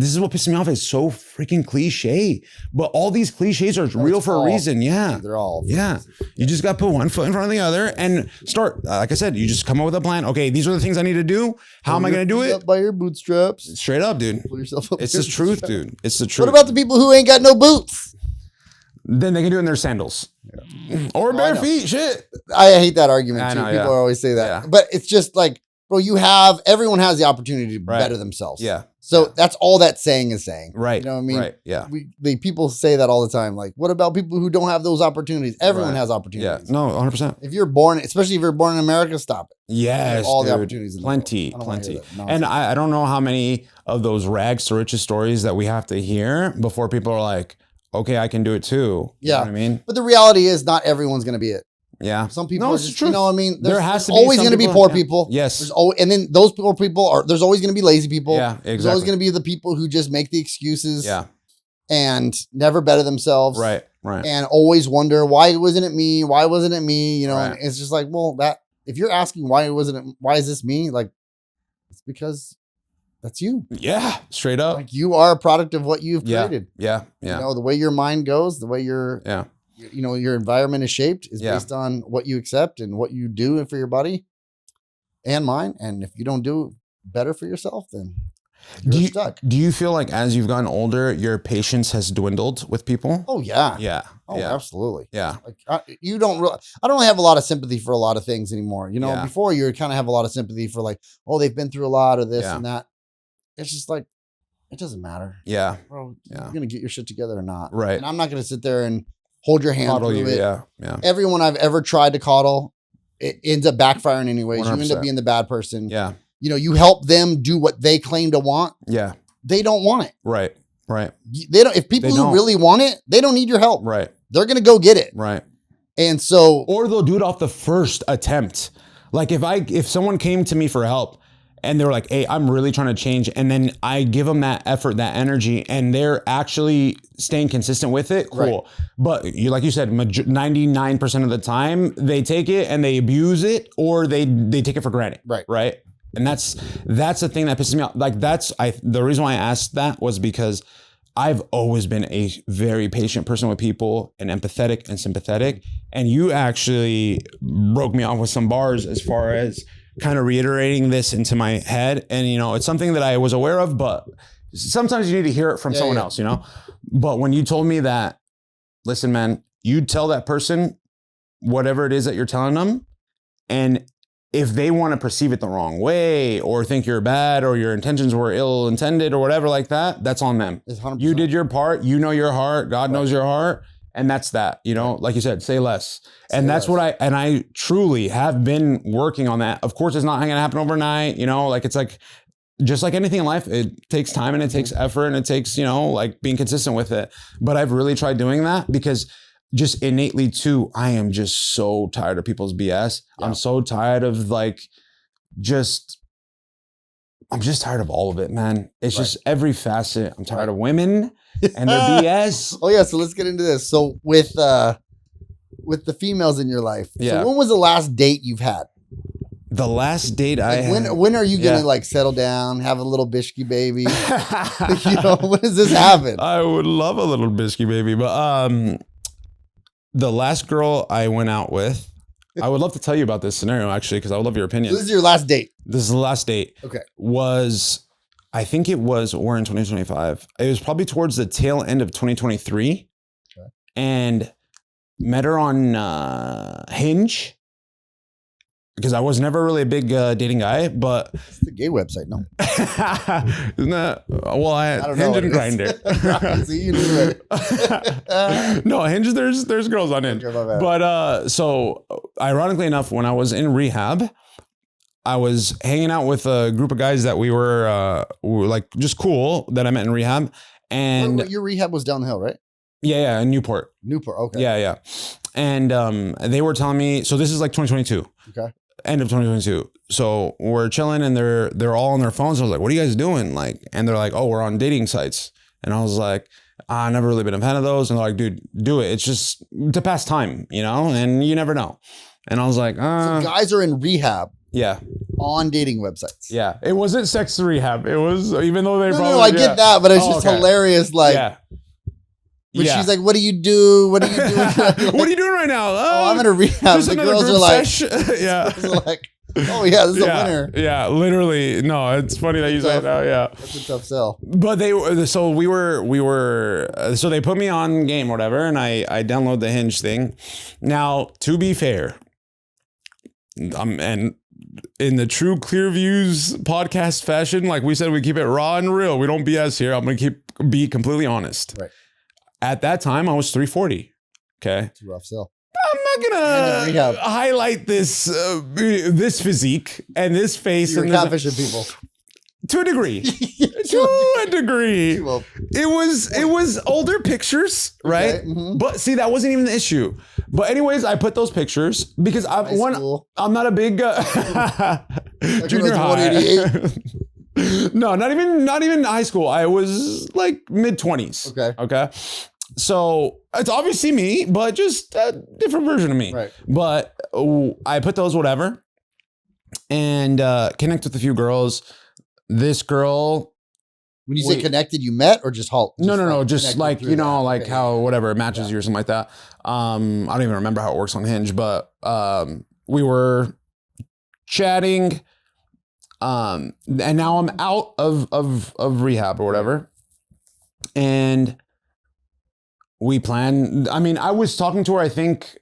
is what pisses me off. It's so freaking cliche, but all these cliches are real for a reason. Yeah. They're all. Yeah. You just got to put one foot in front of the other and start. Like I said, you just come up with a plan. Okay, these are the things I need to do. How am I going to do it? Up by your bootstraps. Straight up, dude. Pull yourself up. It's the truth, dude. It's the truth. What about the people who ain't got no boots? Then they can do it in their sandals. Yeah. Or bare feet. Shit. I hate that argument too. People always say that. Yeah. But it's just like, bro, everyone has the opportunity to better themselves. Yeah. So that's all that saying is saying. Right. You know what I mean? Right. Yeah. People say that all the time. Like, what about people who don't have those opportunities? Everyone has opportunities. Yeah. No, 100%. If you're born, especially if you're born in America, stop it. Yes. All the opportunities. Plenty. And I don't know how many of those rags to riches stories that we have to hear before people are like, okay, I can do it too. You know what I mean? But the reality is not everyone's going to be it. Yeah. Some people are just, you know what I mean? There has to be always going to be poor people. Yes. And then those poor people there's always going to be lazy people. Yeah, exactly. There's always going to be the people who just make the excuses. Yeah. And never better themselves. Right. Right. And always wonder, why wasn't it me? Why wasn't it me? You know, and it's just like, well, if you're asking why is this me? Like, it's because that's you. Yeah. Straight up. Like, you are a product of what you've created. Yeah. Yeah. You know, the way your mind goes, the way your environment is shaped is based on what you accept and what you do for your body and mind. And if you don't do better for yourself, then you're stuck. Do you feel like as you've gotten older, your patience has dwindled with people? Oh yeah. Yeah. Oh, absolutely. Yeah. Like I don't really have a lot of sympathy for a lot of things anymore. You know, before you kind of have a lot of sympathy for like, oh, they've been through a lot of this and that. It's just like, it doesn't matter. Yeah. Bro, you're going to get your shit together or not. Right. And I'm not going to sit there and hold your hand coddle through you. it. Yeah. Yeah. Everyone I've ever tried to coddle, it ends up backfiring anyways. 100%. You end up being the bad person. Yeah. You know, you help them do what they claim to want. Yeah. They don't want it. Right. Right. They don't. If people who really want it, they don't need your help. Right. They're going to go get it. Right. And so, or they'll do it off the first attempt. Like if someone came to me for help and they were like, hey, I'm really trying to change. And then I give them that effort, that energy, and they're actually staying consistent with it. Cool. Right. But like you said, 99% of the time they take it and they abuse it, or they take it for granted. Right. Right. And that's the thing that pisses me off. Like the reason why I asked that was because I've always been a very patient person with people and empathetic and sympathetic. And you actually broke me off with some bars as far as kind of reiterating this into my head. And, you know, it's something that I was aware of, but sometimes you need to hear it from someone else, you know? But when you told me that, listen, man, you tell that person whatever it is that you're telling them. And if they want to perceive it the wrong way or think you're bad or your intentions were ill-intended or whatever like that, that's on them. You did your part. You know your heart. God knows your heart. And that's that, you know, like you said, say less. And that's what I truly have been working on that. Of course, it's not going to happen overnight. You know, like it's like, just like anything in life, it takes time and it takes effort and it takes, you know, like being consistent with it. But I've really tried doing that because just innately too, I am just so tired of people's BS. Yeah. I'm so tired of I'm just tired of all of it, man. It's just every facet. I'm tired of women and their BS. Oh yeah. So let's get into this. So with the females in your life. Yeah. So when was the last date you've had? The last date I had. When are you going to like settle down, have a little bishky baby? You know, when does this happen? I would love a little biscuit baby, but the last girl I went out with, I would love to tell you about this scenario actually, because I would love your opinion. So this is your last date. This is the last date. Okay. I think we're in 2025. It was probably towards the tail end of 2023. Okay. And Met her on Hinge. Because I was never really a big dating guy, but It's the gay website, no? isn't that? Well, I don't Hinge know and Grindr. See, you knew it. No, Hinge. There's girls on Hinge, Okay, my bad. but so ironically enough, when I was in rehab, I was hanging out with a group of guys that we were like just cool that I met in rehab, and Your rehab was down the hill, right? yeah, in Newport. Newport, okay. Yeah. And they were telling me, so this is like 2022. Okay. End of 2022. So we're chilling and they're all on their phones. I was like, what are you guys doing? Like, and they're like, oh, we're on dating sites. And I was like, I've never really been a fan of those. And they're like, dude, do it. It's just to pass time, you know, and you never know. And I was like, So guys are in rehab yeah. on dating websites. Yeah. It wasn't sex rehab. It was, even though they No, I get that, but it's just hilarious. Like, yeah. when she's like, what do you do? What are you doing? Like, what are you doing right now? Oh, I'm in a rehab. The girls are like, yeah. like, oh yeah, this is a winner. Yeah, literally. No, it's funny that you say that. Yeah, that's a tough sell. But so they put me on game or whatever, and I download the Hinge thing. Now, to be fair, and in the true Clear Views podcast fashion, like we said, we keep it raw and real. We don't BS here. I'm gonna be completely honest. Right. At that time, I was 340. Okay. It's a rough sell. I'm not gonna highlight this this physique and this face. You're catfishing people. To a degree. To a degree. Well, It was older pictures, right? Okay, mm-hmm. But see, that wasn't even the issue. But anyways, I put those pictures because I'm not a big junior high. No, not even high school. I was like mid-20s. Okay. So it's obviously me, but just a different version of me. Right. But I put those whatever and connect with a few girls. This girl. When you say connected, you met or just halt? No. Just like, you know, like how whatever it matches you or something like that. I don't even remember how it works on Hinge, but we were chatting. And now I'm out of rehab or whatever. And we planned, I mean, I was talking to her, I think,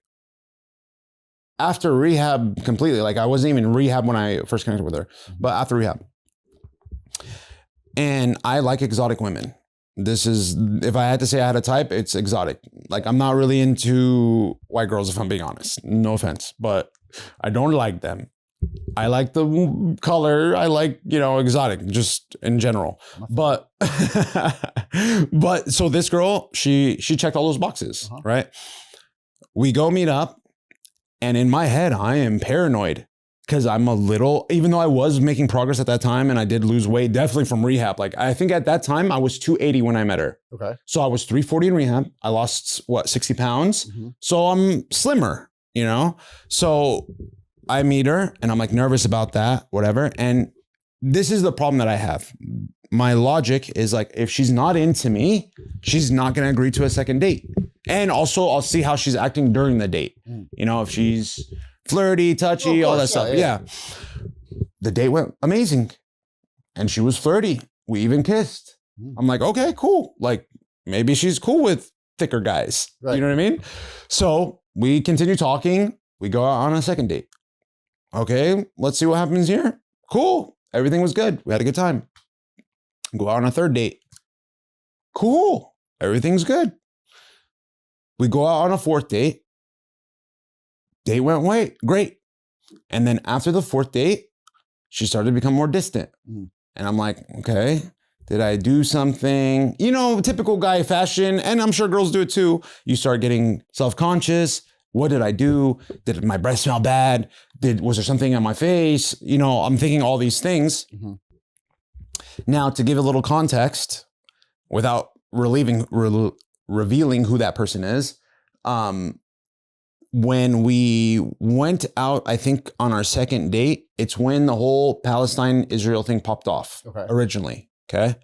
after rehab completely. Like I wasn't even in rehab when I first connected with her, but after rehab. And I like exotic women. This is, if I had to say I had a type, it's exotic. Like I'm not really into white girls, if I'm being honest. No offense, but I don't like them. I like the color. I like, you know, exotic just in general. But, but so this girl, she checked all those boxes, right? We go meet up and in my head, I am paranoid because I'm a little, even though I was making progress at that time and I did lose weight, definitely from rehab. Like I think at that time I was 280 when I met her. Okay. So I was 340 in rehab. I lost 60 pounds. Mm-hmm. So I'm slimmer, you know? So I meet her and I'm like nervous about that, whatever. And this is the problem that I have. My logic is like, if she's not into me, she's not going to agree to a second date. And also I'll see how she's acting during the date. You know, if she's flirty, touchy, all that stuff. Yeah. The date went amazing. And she was flirty. We even kissed. I'm like, okay, cool. Like maybe she's cool with thicker guys. Right. You know what I mean? So we continue talking. We go out on a second date. Okay, let's see what happens here. Cool. Everything was good. We had a good time. Go out on a third date. Cool. Everything's good. We go out on a fourth date. Date went great. And then after the fourth date, she started to become more distant. And I'm like, okay, did I do something? You know, typical guy fashion, and I'm sure girls do it too. You start getting self-conscious. What did I do? Did my breath smell bad? Was there something on my face? You know, I'm thinking all these things. Now, to give a little context, without revealing who that person is, when we went out, I think on our second date, it's when the whole Palestine-Israel thing popped off originally, okay?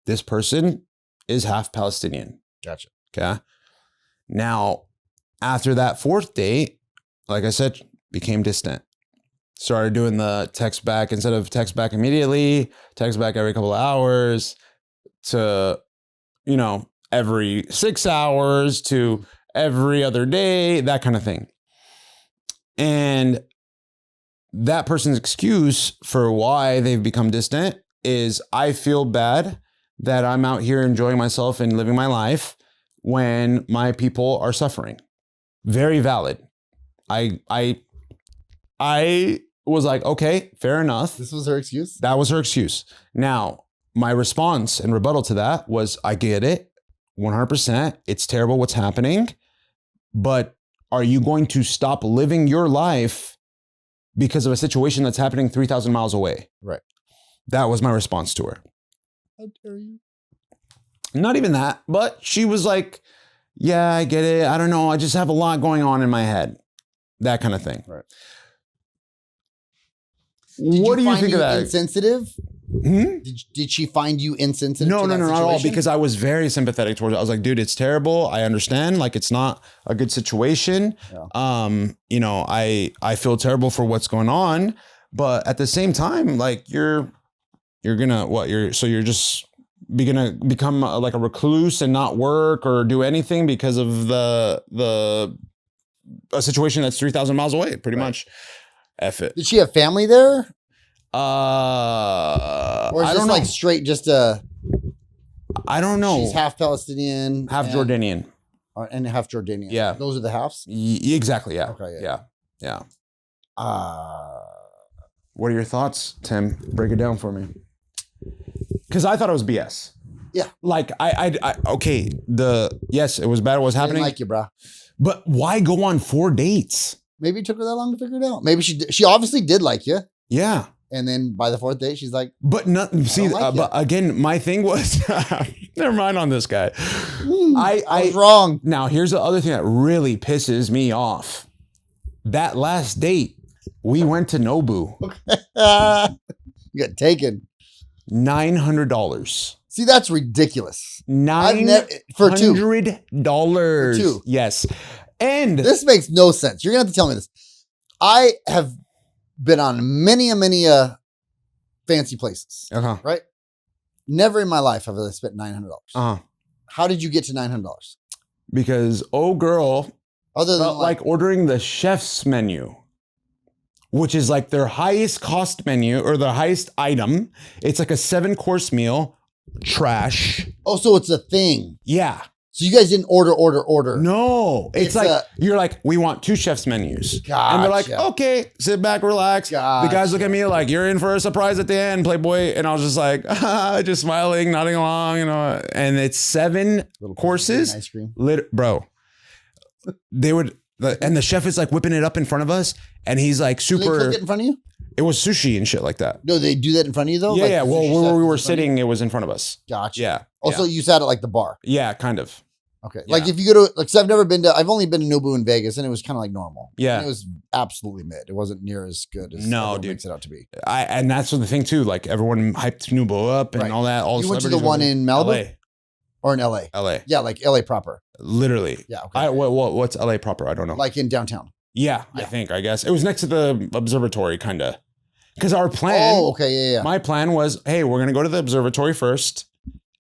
This person is half Palestinian. Gotcha. Okay? Now, after that fourth date, like I said, became distant. Started doing the text back, instead of text back immediately, text back every couple of hours to, you know, every 6 hours to every other day, that kind of thing. And that person's excuse for why they've become distant is I feel bad that I'm out here enjoying myself and living my life when my people are suffering. Very valid. I was like, okay, fair enough. This was her excuse? That was her excuse. Now, my response and rebuttal to that was, I get it, 100%. It's terrible what's happening, but are you going to stop living your life because of a situation that's happening 3,000 miles away? Right. That was my response to her. How dare you? Not even that, but she was like, yeah, I get it. I don't know. I just have a lot going on in my head. That kind of thing. Right. What do you think of that? Insensitive? Hmm? Did she find you insensitive? No, to that not at all. situation? Because I was very sympathetic towards it. I was like, dude, it's terrible. I understand. Like, it's not a good situation. Yeah. You know, I feel terrible for what's going on, but at the same time, like, you're gonna you're just gonna become like a recluse and not work or do anything because of a situation that's 3,000 miles away, pretty much. F it. Did she have family there? Or is I this don't know. like straight just I don't know. she's half Palestinian, half Jordanian. and half Jordanian. Yeah. Those are the halves? Exactly. Yeah. Okay. Yeah. Uh, What are your thoughts, Tim? Break it down for me. Because I thought it was BS. Yeah. Like okay. Yes, it was bad. What was I didn't happening? like you, bro. But why go on 4 dates? Maybe it took her that long to figure it out. Maybe she obviously did like you. Yeah. And then by the 4th date, she's like, But not see. like but again, my thing was never mind on this guy. I was wrong. Now here's the other thing that really pisses me off. That last date, we went to Nobu. You got taken. $900. See, that's ridiculous. For two. $900. For two. Yes. And This makes no sense. You're gonna have to tell me this. I have been on many fancy places, right? Never in my life have I spent $900. How did you get to $900? Because girl Other than felt like ordering the chef's menu, which is like their highest cost menu or the highest item. It's like a 7-course meal. Trash. oh, so it's a thing. Yeah. So you guys didn't order. No. It's like, you're like, we want 2 chef's menus. And they're like, Gotcha. okay, sit back, relax. The guys look at me like, you're in for a surprise at the end, Playboy. And I was just like, just smiling, nodding along, you know. And it's 7 courses. Ice cream. Bro. They would, and the chef is like whipping it up in front of us. And he's like Did they super. cook it in front of you? It was sushi and shit like that. No, they do that in front of you though? Yeah, Like yeah. the Well, sushi where chef we is were in front of sitting, it was in front of us. you? Gotcha. Yeah. Also, you sat at like the bar. Yeah, kind of. Okay. Yeah. Like if you go to, like, 'cause I've only been to Nobu in Vegas and it was kind of like normal. Yeah. And it was absolutely mid. It wasn't near as good as No, everyone dude. makes it out to be. And that's the thing too. Like everyone hyped Nubo up and Right. all that. All You went to the celebrities one were- in Malibu? LA. Or in LA? LA. Yeah, like LA proper. Literally. Yeah. Okay. What's LA proper? I don't know. Like in downtown. Yeah, Yeah. I guess. It was next to the observatory, kind of. Because our plan, Oh, okay. Yeah. my plan was, hey, we're going to go to the observatory first.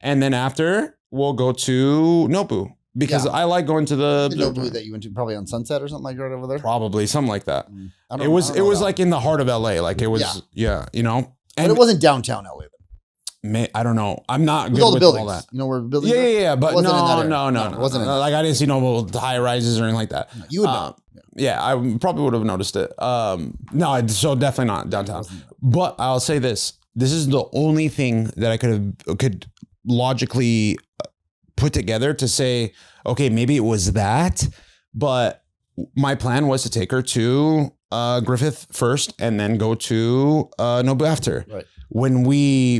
And then after, we'll go to Nobu. Because Yeah. I like going to the The observatory. Nobu that you went to probably on Sunset or something like right over there. Probably, something like that. I don't It was know that like in the heart of LA. Like it was, yeah you know. But it wasn't downtown LA. I don't know. I'm not With good all the with buildings. all that. You know where the buildings Yeah, are? yeah, yeah. But It wasn't in that no, area. no, No, it wasn't in that. Like I didn't see no high rises or anything like that. You would know. Yeah, I probably would have noticed it. No, so definitely not downtown. But I'll say this: this is the only thing that I could logically put together to say, okay, maybe it was that. But my plan was to take her to Griffith first, and then go to Nobu after. Right.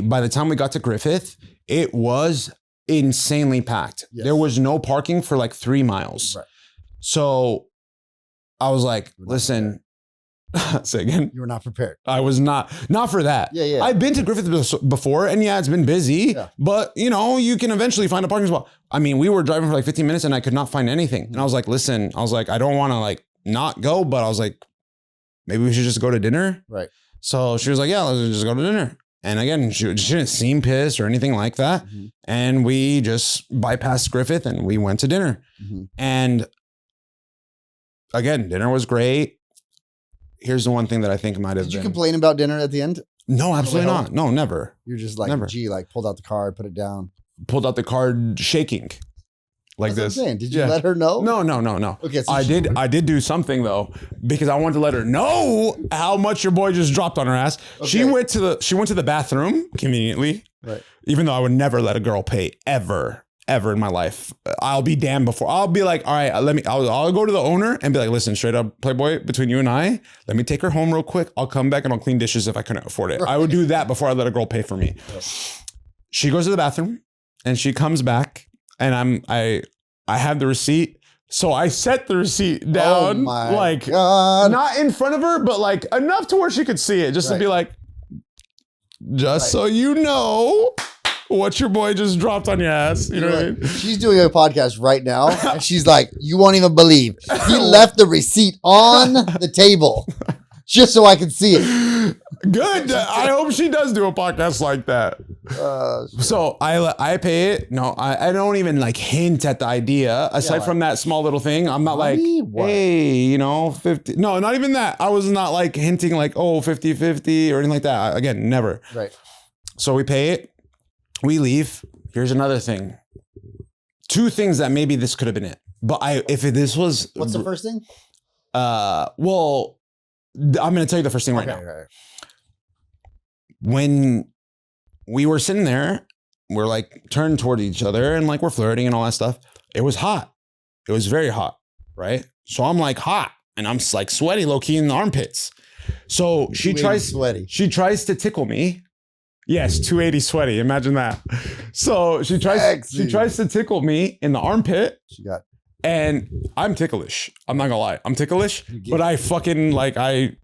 By the time we got to Griffith, it was insanely packed. Yes. There was no parking for like 3 miles. Right. So I was like, listen, say again. You were not prepared. I was not for that. Yeah. I've been to Griffith before and yeah, it's been busy, but you know, you can eventually find a parking spot. I mean, we were driving for like 15 minutes and I could not find anything. And I was like, listen, I don't want to like not go, but I was like, maybe we should just go to dinner. Right. So she was like, yeah, let's just go to dinner. And again, she didn't seem pissed or anything like that. Mm-hmm. And we just bypassed Griffith and we went to dinner. Mm-hmm. And again, dinner was great. Here's the one thing that I think might have Did you been. complain about dinner at the end? No, absolutely not. No, never. You're just like, Never. gee, like pulled out the card, put it down. Pulled out the card shaking. Like That's this. what I'm saying. Did you let her know? No. Okay, so I did do something though, because I wanted to let her know how much your boy just dropped on her ass. Okay. She went to the bathroom conveniently. Right. Even though I would never let a girl pay ever in my life. I'll be damned before. I'll be like, all right, I'll go to the owner and be like, listen, straight up, Playboy, between you and I, let me take her home real quick. I'll come back and I'll clean dishes if I couldn't afford it. Right. I would do that before I let a girl pay for me. Yes. She goes to the bathroom and she comes back and I have the receipt. So I set the receipt down, oh my like God. Not in front of her, but like enough to where she could see it, just to be like, just so you know what your boy just dropped on your ass. You know what I mean? She's doing a podcast right now, and she's like, you won't even believe. He left the receipt on the table just so I could see it. Good. I hope she does do a podcast like that. So I pay it. No, I don't even like hint at the idea. Aside from that small little thing, I'm not like, hey, 50. No, not even that. I was not like hinting like, oh, 50-50 or anything like that. Again, never. Right. So we pay it. We leave. Here's another thing. 2 things that maybe this could have been it. But this was. What's the first thing? Well, I'm going to tell you the first thing right now. Right. When we were sitting there, we're like turned toward each other and like we're flirting and all that stuff. It was hot. It was very hot, right? So I'm like hot and I'm like sweaty, low key in the armpits. So she tries to tickle me. Yes, 280 sweaty. Imagine that. So she tries to tickle me in the armpit. And I'm ticklish. I'm not gonna lie. I'm ticklish, but I fucking like I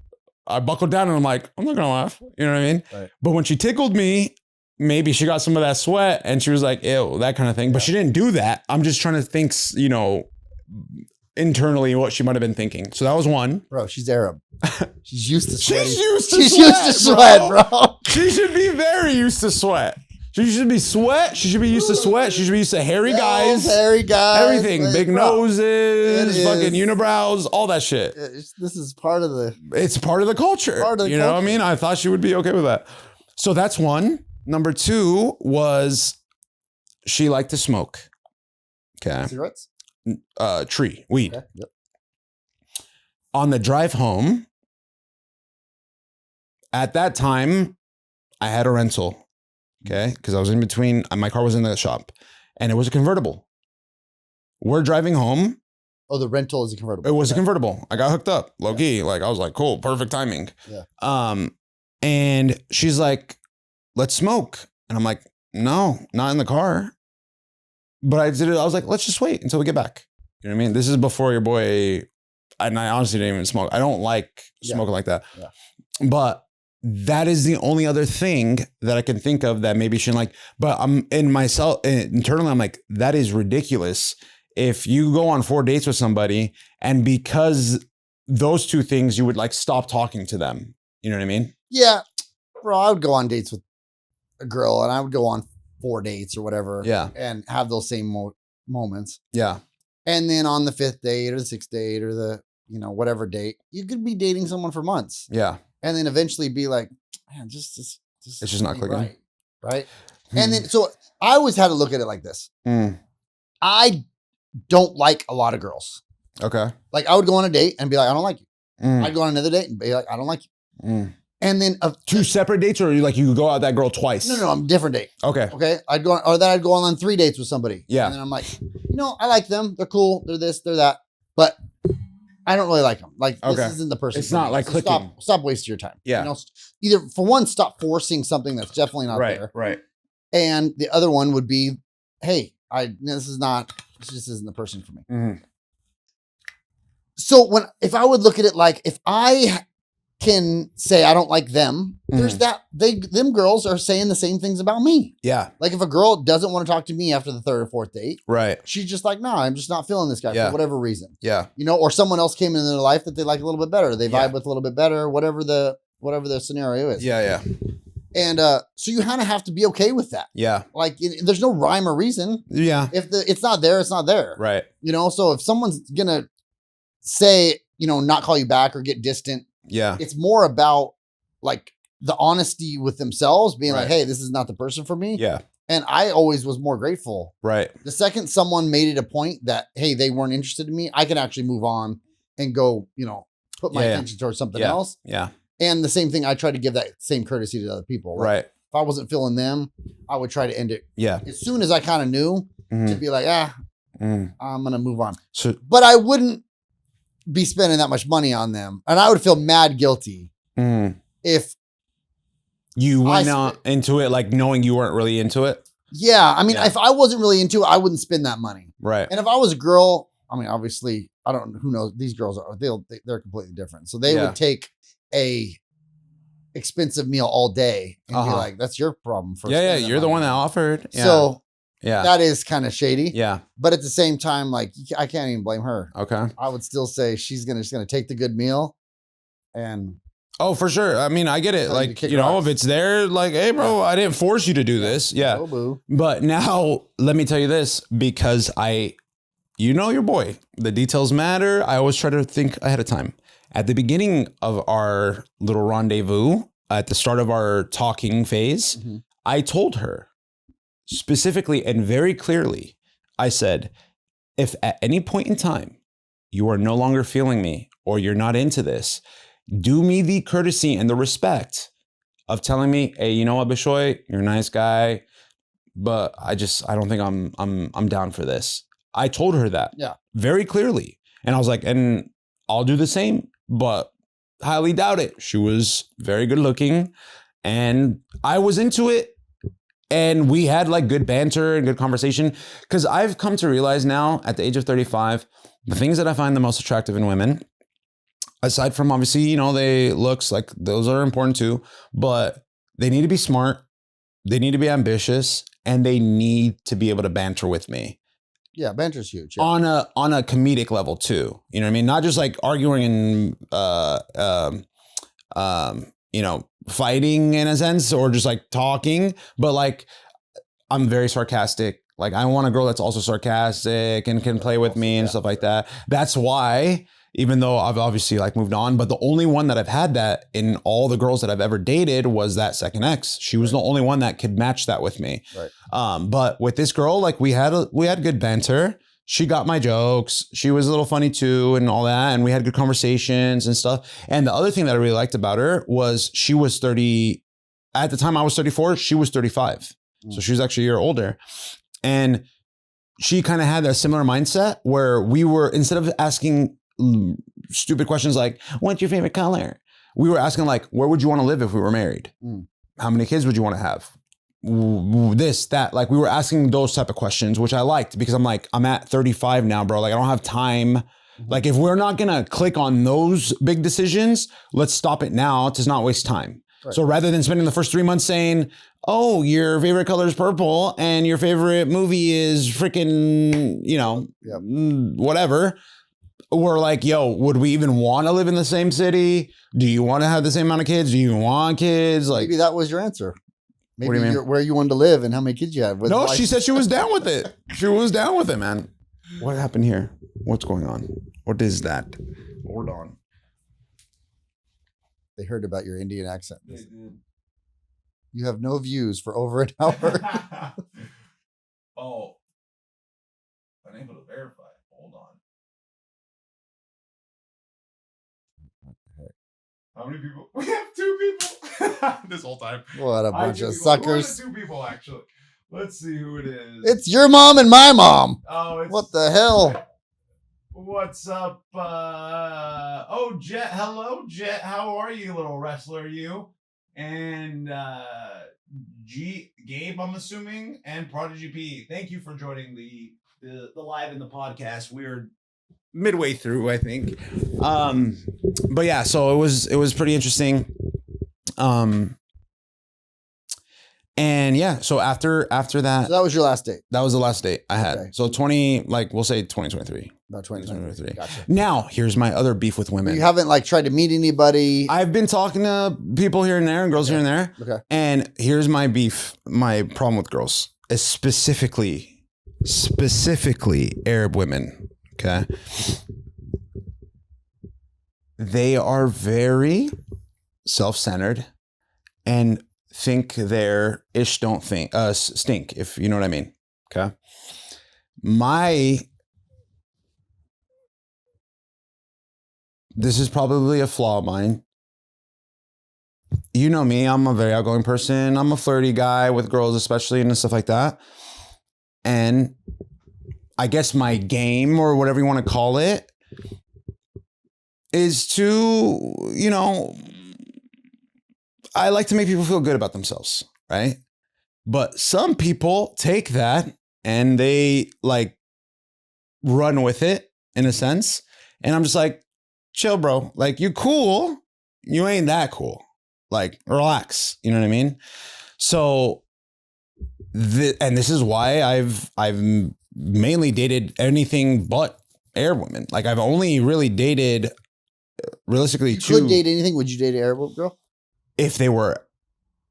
buckled down and I'm like, I'm not gonna laugh. You know what I mean? Right. But when she tickled me, maybe she got some of that sweat and she was like, ew, that kind of thing. But she didn't do that. I'm just trying to think, internally what she might have been thinking. So that was one. Bro, she's Arab. She's used to sweat. She's used to sweat, bro. She should be very used to sweat. She should be sweat. She should be used to sweat. She should be used to hairy guys. Everything. Big noses, fucking unibrows, all that shit. This is part of the... It's part of the culture. You know what I mean? I thought she would be okay with that. So that's one. Number 2 was she liked to smoke. Okay. Cigarettes? Weed. Okay. Yep. On the drive home, at that time, I had a rental. Okay, because I was in between, my car was in the shop and it was a convertible. We're driving home. Oh, the rental is a convertible. It was a convertible. I got hooked up, low key. Like I was like, cool, perfect timing. Yeah. And she's like, let's smoke. And I'm like, no, not in the car. But I did it. I was like, let's just wait until we get back. You know what I mean? This is before your boy, and I honestly didn't even smoke. I don't like smoking like that. Yeah. But that is the only other thing that I can think of that maybe she didn't like. But I'm internally, I'm like, that is ridiculous. If you go on 4 dates with somebody and because those 2 things, you would like stop talking to them. You know what I mean? Yeah. Bro, I would go on dates with a girl and I would go on 4 dates or whatever. Yeah. And have those same moments. Yeah. And then on the 5th date or the 6th date or the, whatever date, you could be dating someone for months. Yeah. And then eventually be like, man, just it's just not clicking. Right. And then, so I always had to look at it like this. I don't like a lot of girls. Okay. Like I would go on a date and be like, I don't like you. I'd go on another date and be like, I don't like you. And then 2 separate dates, or you go out that girl twice? No, I'm different date. Okay. I'd go on 3 dates with somebody. Yeah. And then I'm like, I like them. They're cool. They're this, they're that. But I don't really like them. Like this isn't the person. It's not like so clicking. Stop wasting your time. Yeah. Either for one, stop forcing something that's definitely not there. Right. And the other one would be, hey, this just isn't the person for me. Mm-hmm. So if I would look at it like, if I can say I don't like them, there's them girls are saying the same things about me. Yeah. Like if a girl doesn't want to talk to me after the 3rd or 4th date, right, she's just like, no, I'm just not feeling this guy for whatever reason. Yeah. Or someone else came into their life that they like a little bit better. They vibe with a little bit better, whatever the scenario is. Yeah. And so you kind of have to be okay with that. Yeah. Like there's no rhyme or reason. Yeah. If it's not there, it's not there. Right. So if someone's gonna say, not call you back or get distant. Yeah. It's more about like the honesty with themselves being Right. like, hey, this is not the person for me. Yeah. And I always was more grateful. Right. The second someone made it a point that, hey, they weren't interested in me, I can actually move on and go, put my attention towards something else. Yeah. And the same thing, I try to give that same courtesy to other people. Like, Right. If I wasn't feeling them, I would try to end it. Yeah. As soon as I kind of knew, to be like, I'm going to move on. So, but I wouldn't be spending that much money on them. And I would feel mad guilty if you went into it like knowing you weren't really into it. Yeah. I mean, if I wasn't really into it, I wouldn't spend that money. Right. And if I was a girl, I mean, obviously, I don't know who knows. These girls they're completely different. So they would take a expensive meal all day and be like, that's your problem. You're the one that offered. Yeah. So that is kind of shady. Yeah. But at the same time, like, I can't even blame her. Okay. I would still say she's gonna take the good meal and oh, for sure. I mean, I get it. Like, if it's there, like, hey, bro, I didn't force you to do this. Yeah. Oh, boo. But now let me tell you this, because your boy, the details matter. I always try to think ahead of time. At the beginning of our little rendezvous, at the start of our talking phase, I told her specifically and very clearly, I said, if at any point in time you are no longer feeling me or you're not into this, do me the courtesy and the respect of telling me, hey, you know what, Bishoy, you're a nice guy, but I don't think I'm down for this. I told her that very clearly. And I was like, and I'll do the same, but highly doubt it. She was very good looking and I was into it. And we had like good banter and good conversation. Because I've come to realize now at the age of 35, the things that I find the most attractive in women, aside from obviously, they looks, like those are important too, but they need to be smart, they need to be ambitious, and they need to be able to banter with me. Yeah, banter's huge. Yeah. On a comedic level too. You know what I mean? Not just like arguing and fighting in a sense, or just like talking, but like I'm very sarcastic. Like I want a girl that's also sarcastic and can play with me and stuff like that. That's why, even though I've obviously like moved on, but the only one that I've had that in all the girls that I've ever dated was that second ex. She was the only one that could match that with me. Right. But with this girl, like we had good banter. She got my jokes. She was a little funny too and all that. And we had good conversations and stuff. And the other thing that I really liked about her was she was 30. At the time I was 34, she was 35. So she was actually a year older. And she kind of had a similar mindset where we were, instead of asking stupid questions like, what's your favorite color? We were asking like, where would you want to live if we were married? How many kids would you want to have? This, that, like we were asking those type of questions, which I liked because I'm like, I'm at 35 now, bro. Like I don't have time. Like if we're not going to click on those big decisions, let's stop it now to not waste time. Right. So rather than spending the first 3 months saying, oh, your favorite color is purple and your favorite movie is freaking, whatever. We're like, yo, would we even want to live in the same city? Do you want to have the same amount of kids? Do you want kids? Like maybe that was your answer. Maybe what do you mean? Where you wanted to live and how many kids you had. No, she said she was down with it. She was down with it, man. What happened here? What's going on? What is that? Hold on. They heard about your Indian accent. They did. You have no views for over an hour. Oh. Unable to verify. Hold on. What the heck? How many people? We have 2 people this whole time. What a bunch of suckers. 2 people, actually. Let's see who it is. It's your mom and my mom. Oh, what the hell? What's up? Oh, Jet. Hello, Jet. How are you, little wrestler, you? And Gabe, I'm assuming, and Prodigy P. Thank you for joining the live in the podcast. We're midway through, I think. But yeah, so it was pretty interesting. And yeah, so after that, so that was your last date. That was the last date I had. Okay. So we'll say 2023. About 2023. Gotcha. Now, here's my other beef with women. You haven't like tried to meet anybody. I've been talking to people here and there and girls here and there. Okay. And here's my beef, my problem with girls is specifically Arab women. Okay. they are very self-centered and think their ish don't think stink, if you know what I mean. Okay. This is probably a flaw of mine. You know me, I'm a very outgoing person. I'm a flirty guy with girls, especially, and stuff like that. And I guess my game, or whatever you want to call it, is to, you know, I like to make people feel good about themselves, right? But some people take that and they like run with it in a sense. And I'm just like, chill, bro. Like, you cool. You ain't that cool. Like, relax. You know what I mean? So, and this is why I've mainly dated anything but Arab women. Like, I've only really dated realistically If you could date anything, would you date an Arab girl? If they were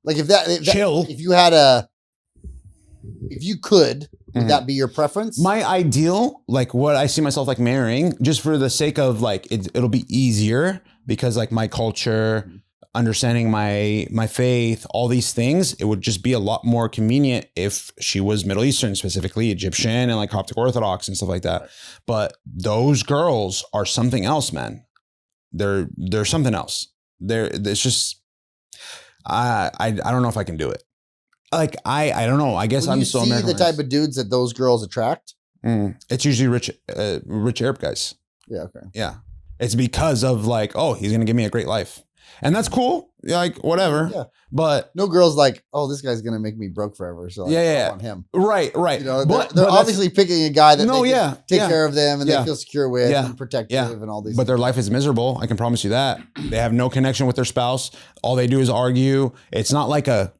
like, if chill. If you could, would that be your preference? My ideal, like what I see myself like marrying, just for the sake of like, it'll be easier because like my culture, understanding my faith, all these things, it would just be a lot more convenient if she was Middle Eastern, specifically Egyptian and like Coptic Orthodox and stuff like that. Right. But those girls are something else, man. They're something else. It's just, I don't know if I can do it. Like, I don't know. I guess I'm so American. You see the type of dudes that those girls attract? It's usually rich Arab guys. Yeah. Okay. Yeah. It's because of like, oh, he's going to give me a great life. And that's cool. Like, whatever. Yeah. But no girl's like, oh, this guy's going to make me broke forever. So I want him. Right. You know, they're obviously picking a guy that they can take care of them and they feel secure with and protective and all these things. Their life is miserable. I can promise you that. They have no connection with their spouse. All they do is argue. It's not like a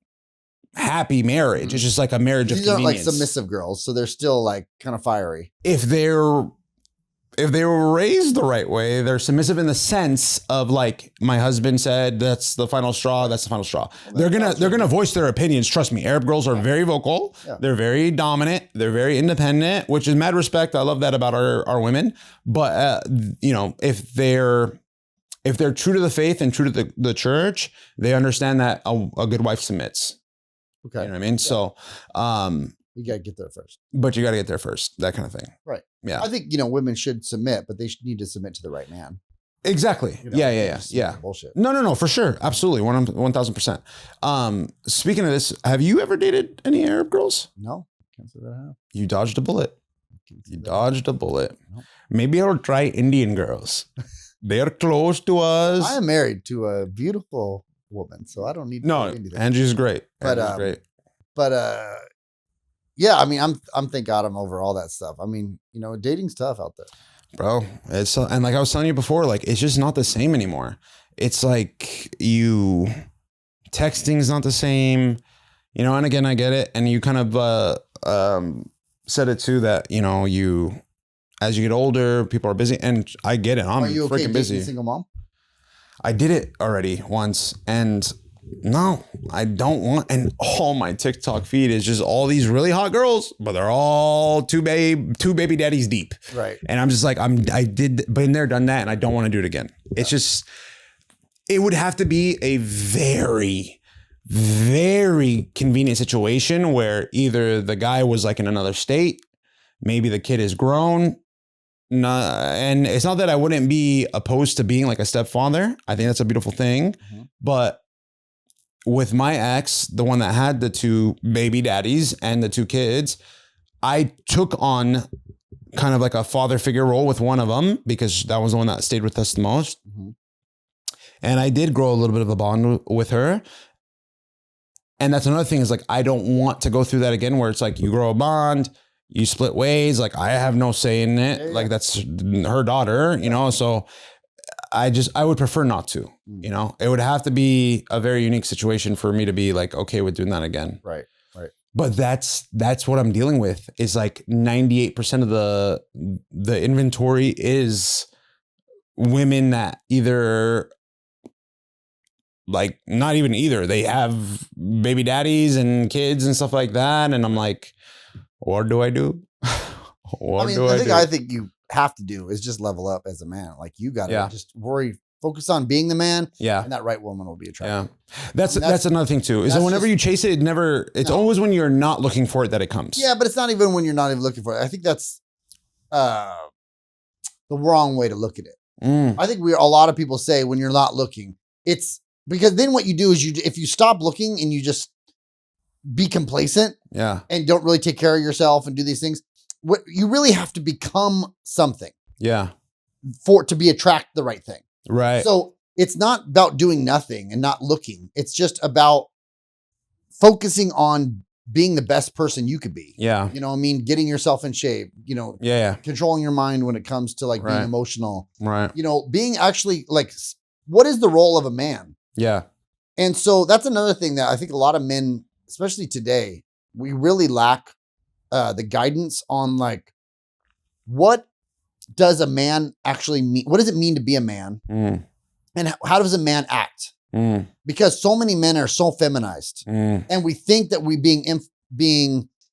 happy marriage. It's just like a marriage of convenience. These aren't like submissive girls, so they're still like kind of fiery. If they were raised the right way, they're submissive in the sense of like, my husband said, that's the final straw. That's the final straw. Well, they're gonna voice their opinions. Trust me, Arab girls are very vocal. Yeah. They're very dominant. They're very independent, which is mad respect. I love that about our women. But you know, if they're true to the faith and true to the church, they understand that a good wife submits. Okay. You know what I mean? Yeah. So, you got to get there first. But you got to get there first. That kind of thing. Right. Yeah. I think, women should submit, but they need to submit to the right man. Exactly. Yeah. Bullshit. No, for sure. Absolutely. 1000%. Speaking of this, have you ever dated any Arab girls? No. Can't say that I have. You dodged a bullet. Nope. Maybe I'll try Indian girls. They're close to us. I am married to a beautiful woman, so I don't need to do anything. Andrew's great. But yeah, I mean, I'm thank God I'm over all that stuff. I mean, dating's tough out there, bro. It's and like I was telling you before, like it's just not the same anymore. It's like texting's not the same, and again, I get it. And you kind of said it too, that as you get older, people are busy, and I get it. I'm freaking busy. Single mom? I did it already once, and no, I don't want. And all my TikTok feed is just all these really hot girls, but they're all two baby daddies deep. Right. And I'm just like, I did, been there, done that, and I don't want to do it again. Yeah. It's just, it would have to be a very, very convenient situation where either the guy was like in another state, maybe the kid is grown. No, and it's not that I wouldn't be opposed to being like a stepfather. I think that's a beautiful thing. Mm-hmm. But with my ex, the one that had the two baby daddies and the two kids, I took on kind of like a father figure role with one of them because that was the one that stayed with us the most. Mm-hmm. And I did grow a little bit of a bond with her. And that's another thing is like, I don't want to go through that again where it's like you grow a bond, you split ways. Like I have no say in it. Yeah. Like that's her daughter, so I would prefer not to, it would have to be a very unique situation for me to be like, okay with doing that again. Right. But that's what I'm dealing with is like 98% of the inventory is women that either like, not even either. They have baby daddies and kids and stuff like that. And I'm like, what do I do? I think you have to do is just level up as a man. Like you got to just worry Focus on being the man. Yeah. And that right woman will be attractive. Yeah. That's another thing too, is that whenever you chase it, it's always when you're not looking for it that it comes. Yeah, but it's not even when you're not even looking for it. I think that's the wrong way to look at it. I think a lot of people say when you're not looking, it's because then what you do is if you stop looking and you just be complacent and don't really take care of yourself and do these things, what you really have to become something to be attract the right thing. Right. So it's not about doing nothing and not looking. It's just about focusing on being the best person you could be. Yeah. You know what I mean? Getting yourself in shape, you know, controlling your mind when it comes to like being emotional, you know, being actually like, what is the role of a man? Yeah. And so that's another thing that I think a lot of men, especially today, we really lack the guidance on like, what does a man actually mean? What does it mean to be a man? And how does a man act? Because so many men are so feminized and we think that we being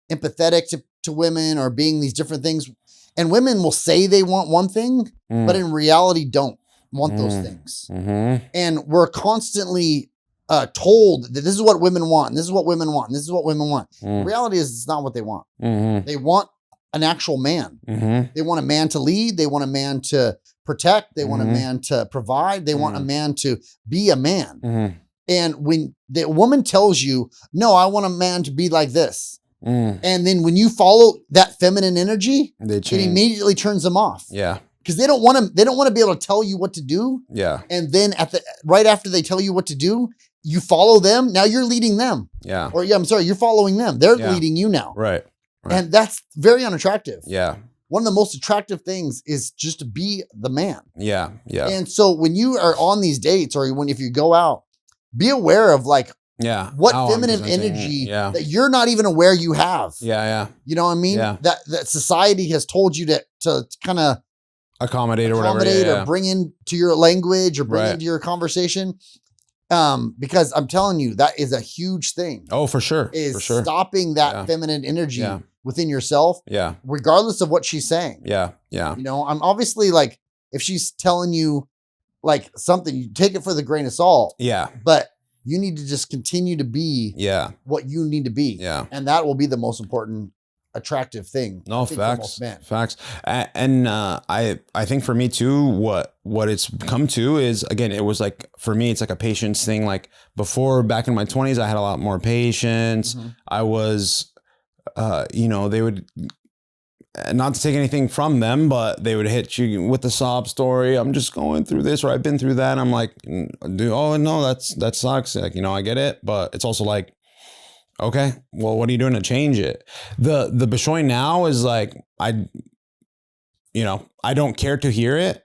empathetic to women or being these different things, and women will say they want one thing, but in reality don't want those things. And we're constantly told that this is what women want, and this is what women want, and this is what women want. The reality is it's not what they want. They want an actual man. They want a man to lead. They want a man to protect. They want a man to provide. They want a man to be a man. And when the woman tells you, no, I want a man to be like this. And then when you follow that feminine energy, it immediately turns them off. Yeah. Because they don't want to be able to tell you what to do. Yeah. And then right after they tell you what to do, you follow them. Now you're leading them. Yeah. Or I'm sorry, you're following them. They're leading you now. Right. And that's very unattractive. Yeah. One of the most attractive things is just to be the man. Yeah. Yeah. And so when you are on these dates or if you go out, be aware of like, what feminine energy that you're not even aware you have. Yeah. Yeah. You know what I mean? Yeah. That society has told you to kind of accommodate or whatever. Or bring into your language or bring into your conversation. Because I'm telling you, that is a huge thing. Oh, for sure. Stopping that feminine energy within yourself. Yeah. Regardless of what she's saying. Yeah. Yeah. You know, I'm obviously like, if she's telling you like something, you take it for the grain of salt. Yeah. But you need to just continue to be what you need to be. Yeah. And that will be the most important attractive thing. No, facts. Facts. And I think for me too, what it's come to is, again, it was like, for me, it's like a patience thing. Like before, back in my 20s, I had a lot more patience. I was, you know, they would, not to take anything from them, but they would hit you with the sob story. I'm just going through this, or I've been through that. I'm like, oh no, that sucks. Like, you know, I get it, but it's also like, okay, well, what are you doing to change it? The Bishoy now is like, I don't care to hear it.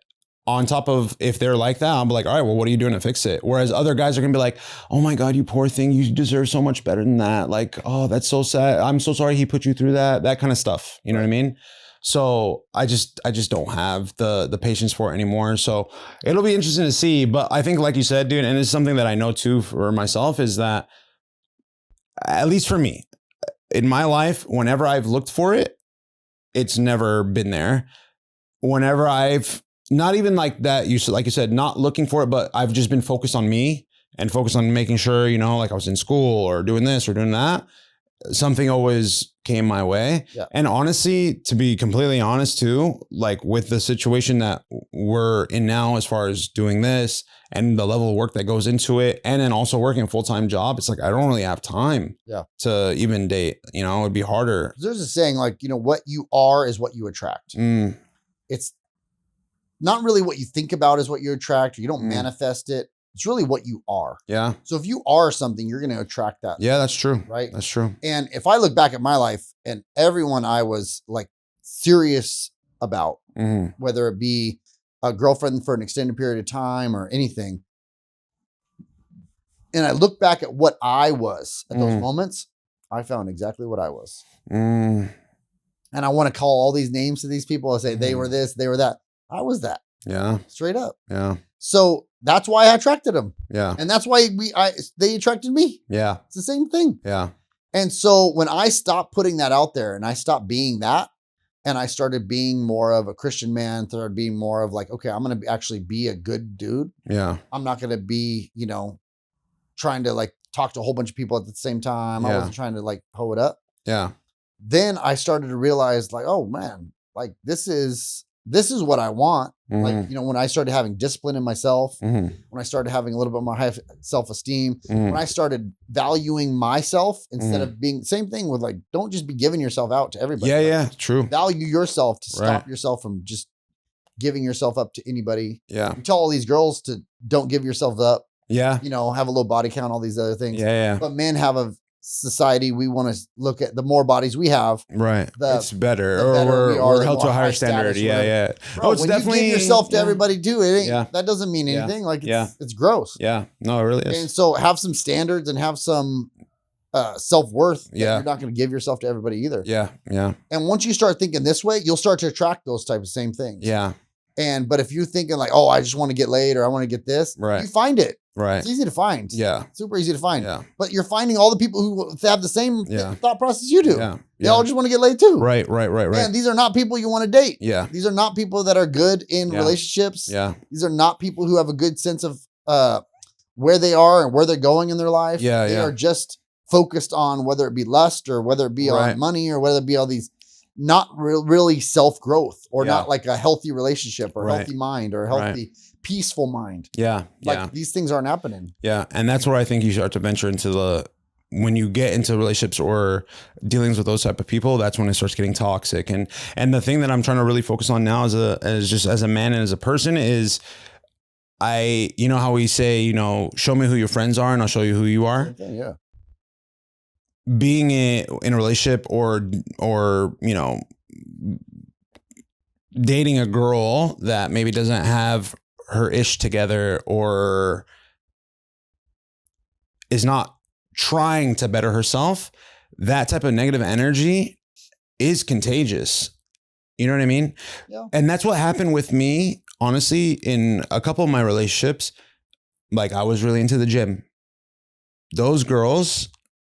On top of, if they're like that, I'll be like, all right, well, what are you doing to fix it? Whereas other guys are gonna be like, oh my God, you poor thing, you deserve so much better than that. Like, oh, that's so sad. I'm so sorry he put you through that kind of stuff. You know what I mean? So I just don't have the patience for it anymore. So it'll be interesting to see. But I think, like you said, dude, and it's something that I know too for myself, is that, at least for me, in my life, whenever I've looked for it, it's never been there. Whenever I've, not even like that, like you said, not looking for it, but I've just been focused on me and focused on making sure, you know, like I was in school or doing this or doing that, something always came my way. Yeah. And honestly, to be completely honest too, like with the situation that we're in now, as far as doing this and the level of work that goes into it, and then also working a full-time job, it's like, I don't really have time to even date, you know, it'd be harder. There's a saying like, you know, what you are is what you attract. It's not really what you think about is what you attract, or you don't manifest it. It's really what you are. Yeah. So if you are something, you're going to attract that. Yeah, that's true. Right. That's true. And if I look back at my life and everyone I was like serious about, whether it be a girlfriend for an extended period of time or anything, and I look back at what I was at those moments, I found exactly what I was. And I want to call all these names to these people. I say they were this, they were that. I was that. Yeah. Straight up. Yeah. So that's why I attracted them. Yeah. And that's why they attracted me. Yeah. It's the same thing. Yeah. And so when I stopped putting that out there and I stopped being that, and I started being more of a Christian man, started being more of like, okay, I'm going to actually be a good dude. Yeah. I'm not going to be, trying to like talk to a whole bunch of people at the same time. I wasn't trying to like hoe it up. Yeah. Then I started to realize like, oh man, like this is what I want. Like, when I started having discipline in myself, when I started having a little bit more high self-esteem, when I started valuing myself instead of being same thing with like, don't just be giving yourself out to everybody. Yeah. Like, True. Value yourself to stop yourself from just giving yourself up to anybody. Yeah. You tell all these girls to don't give yourself up. Yeah. Have a low body count, all these other things. Yeah. But men have a society. We want to look at the more bodies we have. Right. It's better. The better we're held to a higher standard. Yeah. Bro, it's definitely, you give yourself to everybody too. It ain't, that doesn't mean anything. Like it's gross. Yeah. No, it really is. And so have some standards and have some self-worth. Yeah. You're not going to give yourself to everybody either. Yeah. Yeah. And once you start thinking this way, you'll start to attract those type of same things. Yeah. But if you're thinking like, oh, I just want to get laid or I want to get this, you find it. Right. It's easy to find. Yeah. Super easy to find. Yeah. But you're finding all the people who have the same thought process you do. Yeah. They all just want to get laid too. Right. And these are not people you want to date. Yeah. These are not people that are good in relationships. Yeah. These are not people who have a good sense of where they are and where they're going in their life. Yeah. They are just focused on whether it be lust or whether it be on money or whether it be all these not really self-growth or not like a healthy relationship or healthy mind or healthy peaceful mind. Yeah. Like these things aren't happening. Yeah. And that's where I think you start to venture into when you get into relationships or dealings with those type of people, that's when it starts getting toxic. And the thing that I'm trying to really focus on now as a man and as a person is you know how we say, show me who your friends are and I'll show you who you are. Yeah. Being in a relationship or dating a girl that maybe doesn't have her ish together or is not trying to better herself, that type of negative energy is contagious. You know what I mean? Yeah. And that's what happened with me, honestly, in a couple of my relationships. Like I was really into the gym. Those girls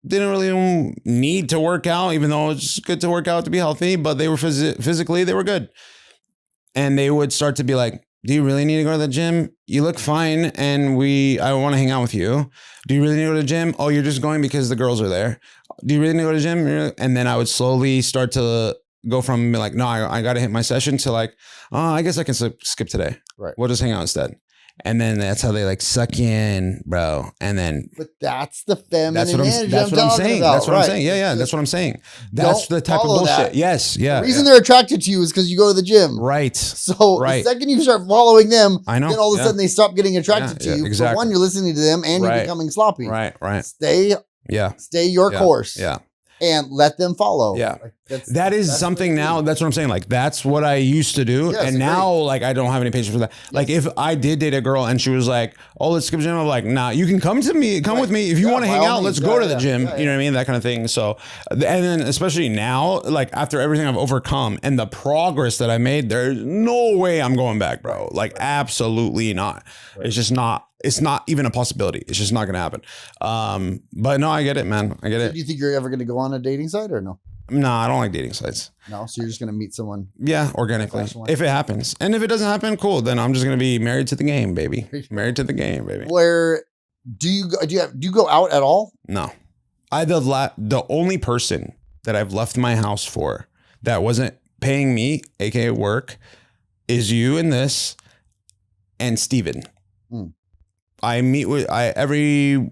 didn't really need to work out, even though it's good to work out to be healthy, but they were physically, they were good. And they would start to be like, do you really need to go to the gym? You look fine. And I want to hang out with you. Do you really need to go to the gym? Oh, you're just going because the girls are there. Do you really need to go to the gym? And then I would slowly start to go from like, no, I got to hit my session to like, oh, I guess I can skip today. Right. We'll just hang out instead. And then that's how they like suck in, bro. And then, but that's the feminine. That's what I'm saying. That's what I'm saying. Yeah. That's what I'm saying. That's the type of bullshit. That. Yes. Yeah. The reason they're attracted to you is because you go to the gym. Right. So the second you start following them, then all of a sudden they stop getting attracted to you. Exactly. For one, you're listening to them and you're becoming sloppy. Right. Stay your course. Yeah. And let them follow. Yeah. That's something now. That's what I'm saying. Like, that's what I used to do. Yes, and now, like, I don't have any patience for that. Yes. Like, if I did date a girl and she was like, oh, let's skip gym. I'm like, nah, you can come with me. If you want to hang out, let's go to the gym. You know what I mean? That kind of thing. So, and then especially now, like, after everything I've overcome and the progress that I made, there's no way I'm going back, bro. Like, absolutely not. It's just not. It's not even a possibility. It's just not going to happen. But no, I get it, man. I get it. Do you think you're ever going to go on a dating site or no? No, I don't like dating sites. No, so you're just going to meet someone. Yeah, organically. If it happens. And if it doesn't happen, cool. Then I'm just going to be married to the game, baby. Married to the game, baby. Where do you go out at all? No. The only person that I've left my house for that wasn't paying me, aka work, is you and this and Steven. I meet with every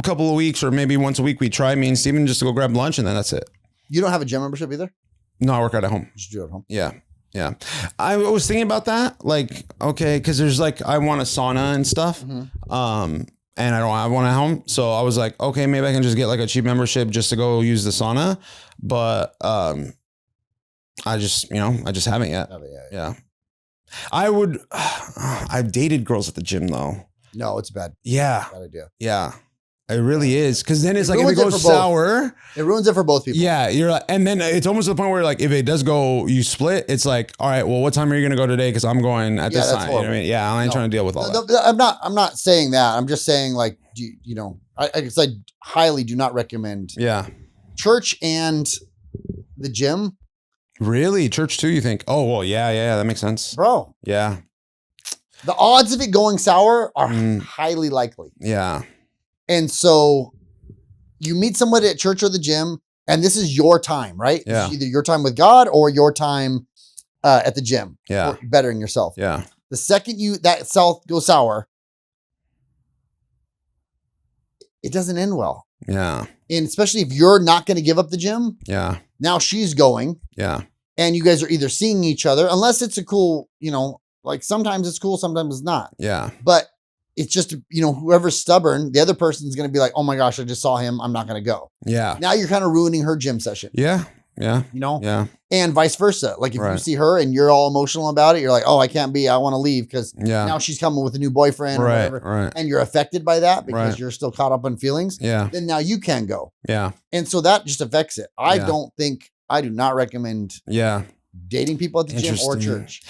couple of weeks or maybe once a week. We try me and Steven just to go grab lunch and then that's it. You don't have a gym membership either? No, I work out at home. Just do it at home. Yeah. Yeah. I was thinking about that. Like, okay, because there's like, I want a sauna and stuff. And I don't have one at home. So I was like, okay, maybe I can just get like a cheap membership just to go use the sauna. But I just haven't yet. Yeah. I've dated girls at the gym though. No, it's bad. Yeah. Bad idea. Yeah. It really is. Cause then it's like, if it goes sour, it ruins it for both people. Yeah. You're like, and then it's almost to the point where like, if it does go, you split, it's like, all right, well, what time are you going to go today? Cause I'm going at this time. You know what I mean? Yeah. I ain't trying to deal with all that. I'm not saying that. I'm just saying like, I highly do not recommend church and the gym. Really? Church too, you think? Oh, well, yeah, that makes sense. Bro. Yeah. The odds of it going sour are highly likely. Yeah. And so you meet somebody at church or the gym, and this is your time, right? Yeah. It's either your time with God or your time at the gym. Yeah. Or bettering yourself. Yeah. The second that goes sour, it doesn't end well. Yeah. And especially if you're not going to give up the gym. Yeah. Now she's going. Yeah. And you guys are either seeing each other, unless it's a cool, like sometimes it's cool, sometimes it's not. Yeah. But it's just, whoever's stubborn, the other person's going to be like, oh my gosh, I just saw him. I'm not going to go. Yeah. Now you're kind of ruining her gym session. Yeah. Yeah. Yeah. And vice versa. Like if Right. you see her and you're all emotional about it, you're like, oh, I can't be, I want to leave because now she's coming with a new boyfriend or whatever. Right. And you're affected by that because Right. you're still caught up in feelings. Yeah. Then now you can go. Yeah. And so that just affects it. I do not recommend Yeah. dating people at the gym or church.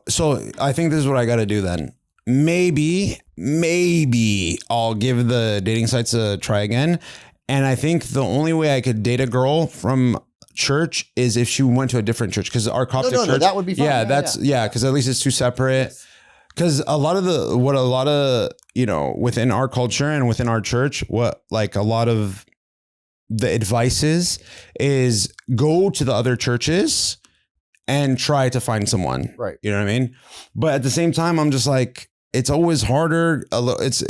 So I think this is what I got to do then. Maybe I'll give the dating sites a try again. And I think the only way I could date a girl from church is if she went to a different church, because our Coptic church. No, that would be fine. Yeah, because at least it's two separate. Because a lot of within our culture and within our church, what like a lot of the advice is go to the other churches and try to find someone. Right. You know what I mean? But at the same time, I'm just like, it's always harder. It's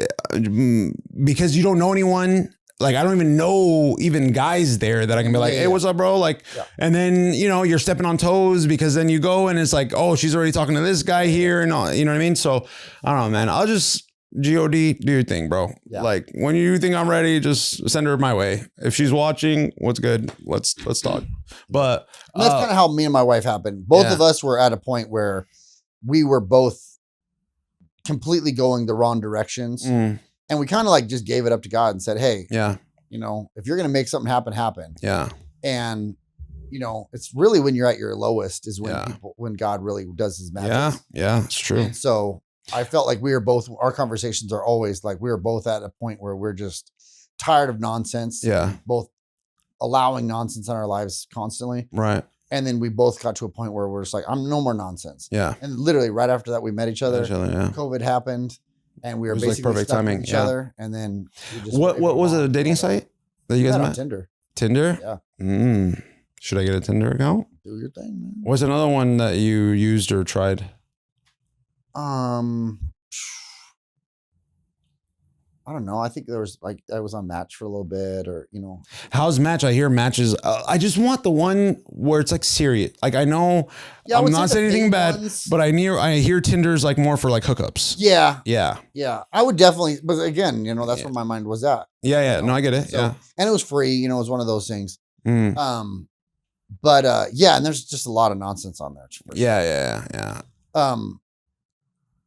because you don't know anyone. Like, I don't even know even guys there that I can be like, hey, what's up, bro? Like, and then, you're stepping on toes because then you go and it's like, oh, she's already talking to this guy here and all, you know what I mean? So I don't know, man. I'll just God, do your thing, bro. Yeah. Like when you think I'm ready, just send her my way. If she's watching, what's good? Let's talk. But that's kind of how me and my wife happened. Both of us were at a point where we were both completely going the wrong directions. And we kind of like just gave it up to God and said, hey, if you're going to make something happen. Yeah. And, it's really when you're at your lowest is when God really does his magic. Yeah, it's true. And so I felt like our conversations are always like, we were both at a point where we're just tired of nonsense. Yeah. Both allowing nonsense in our lives constantly. Right. And then we both got to a point where we're just like, I'm no more nonsense. Yeah. And literally right after that, we met each other. COVID happened. And we were basically like perfect timing with each other. And then what was it, a dating site that you guys met? On Tinder? Yeah. Should I get a Tinder account? Do your thing, man. What's another one that you used or tried? I don't know. I think there was I was on Match for a little bit, or How's Match? I hear Match is. I just want the one where it's like serious. Like I know, I'm not saying anything bad, but I hear Tinder's like more for like hookups. Yeah. I would definitely, but again, that's where my mind was at. Yeah. No, I get it. So, and it was free. It was one of those things. But and there's just a lot of nonsense on there. Yeah.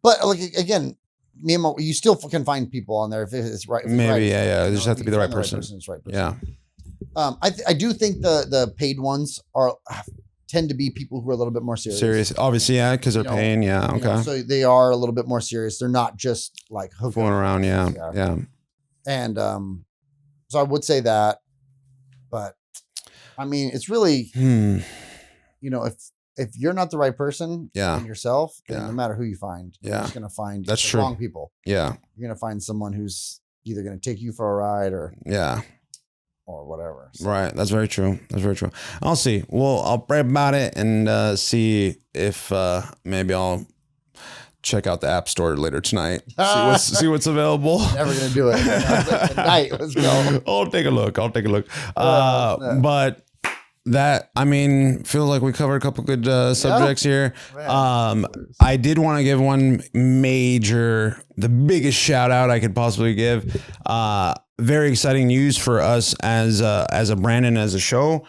But like again. You still can find people on there if it's right. Maybe, They just have to be the right person. Yeah. I do think the paid ones tend to be people who are a little bit more serious. Obviously, because they're paying. Yeah. Okay. So they are a little bit more serious. They're not just like fooling around. Yeah. And so I would say that, but I mean, it's really, if you're not the right person in yourself, then no matter who you find, you're just going to find the wrong people. Yeah. You're going to find someone who's either going to take you for a ride or whatever. So. Right. That's very true. I'll see. Well, I'll pray about it and see if maybe I'll check out the App Store later tonight. See what's available. Never going to do it. Tonight, let's go. I'll take a look. But that, feel like we covered a couple good subjects here. I did want to give the biggest shout out I could possibly give. Very exciting news for us as a brand and as a show.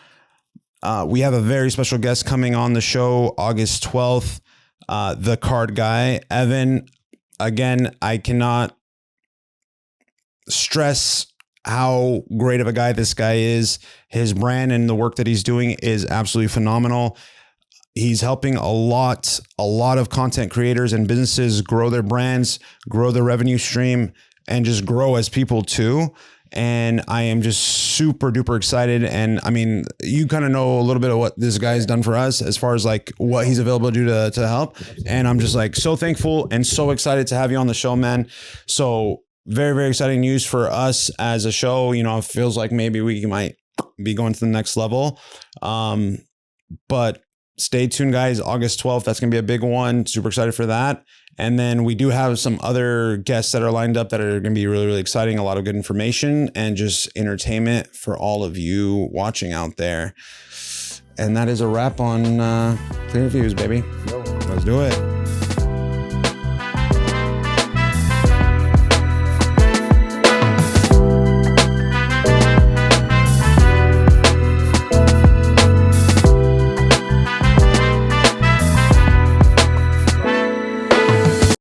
We have a very special guest coming on the show August 12th. The card guy, Evan. Again, I cannot stress how great of a guy this guy is. His brand and the work that he's doing is absolutely phenomenal. He's helping a lot of content creators and businesses grow their brands, grow their revenue stream, and just grow as people too. And I am just super duper excited. And I mean, you kind of know a little bit of what this guy's done for us as far as like what he's available to do to help. And I'm just like so thankful and so excited to have you on the show, man. So very, very exciting news for us as a show. You know, it feels like maybe we might be going to the next level. But stay tuned, guys. August 12th, that's going to be a big one. Super excited for that. And then we do have some other guests that are lined up that are going to be really, really exciting. A lot of good information and just entertainment for all of you watching out there. And that is a wrap on Clear Views, baby. Let's do it.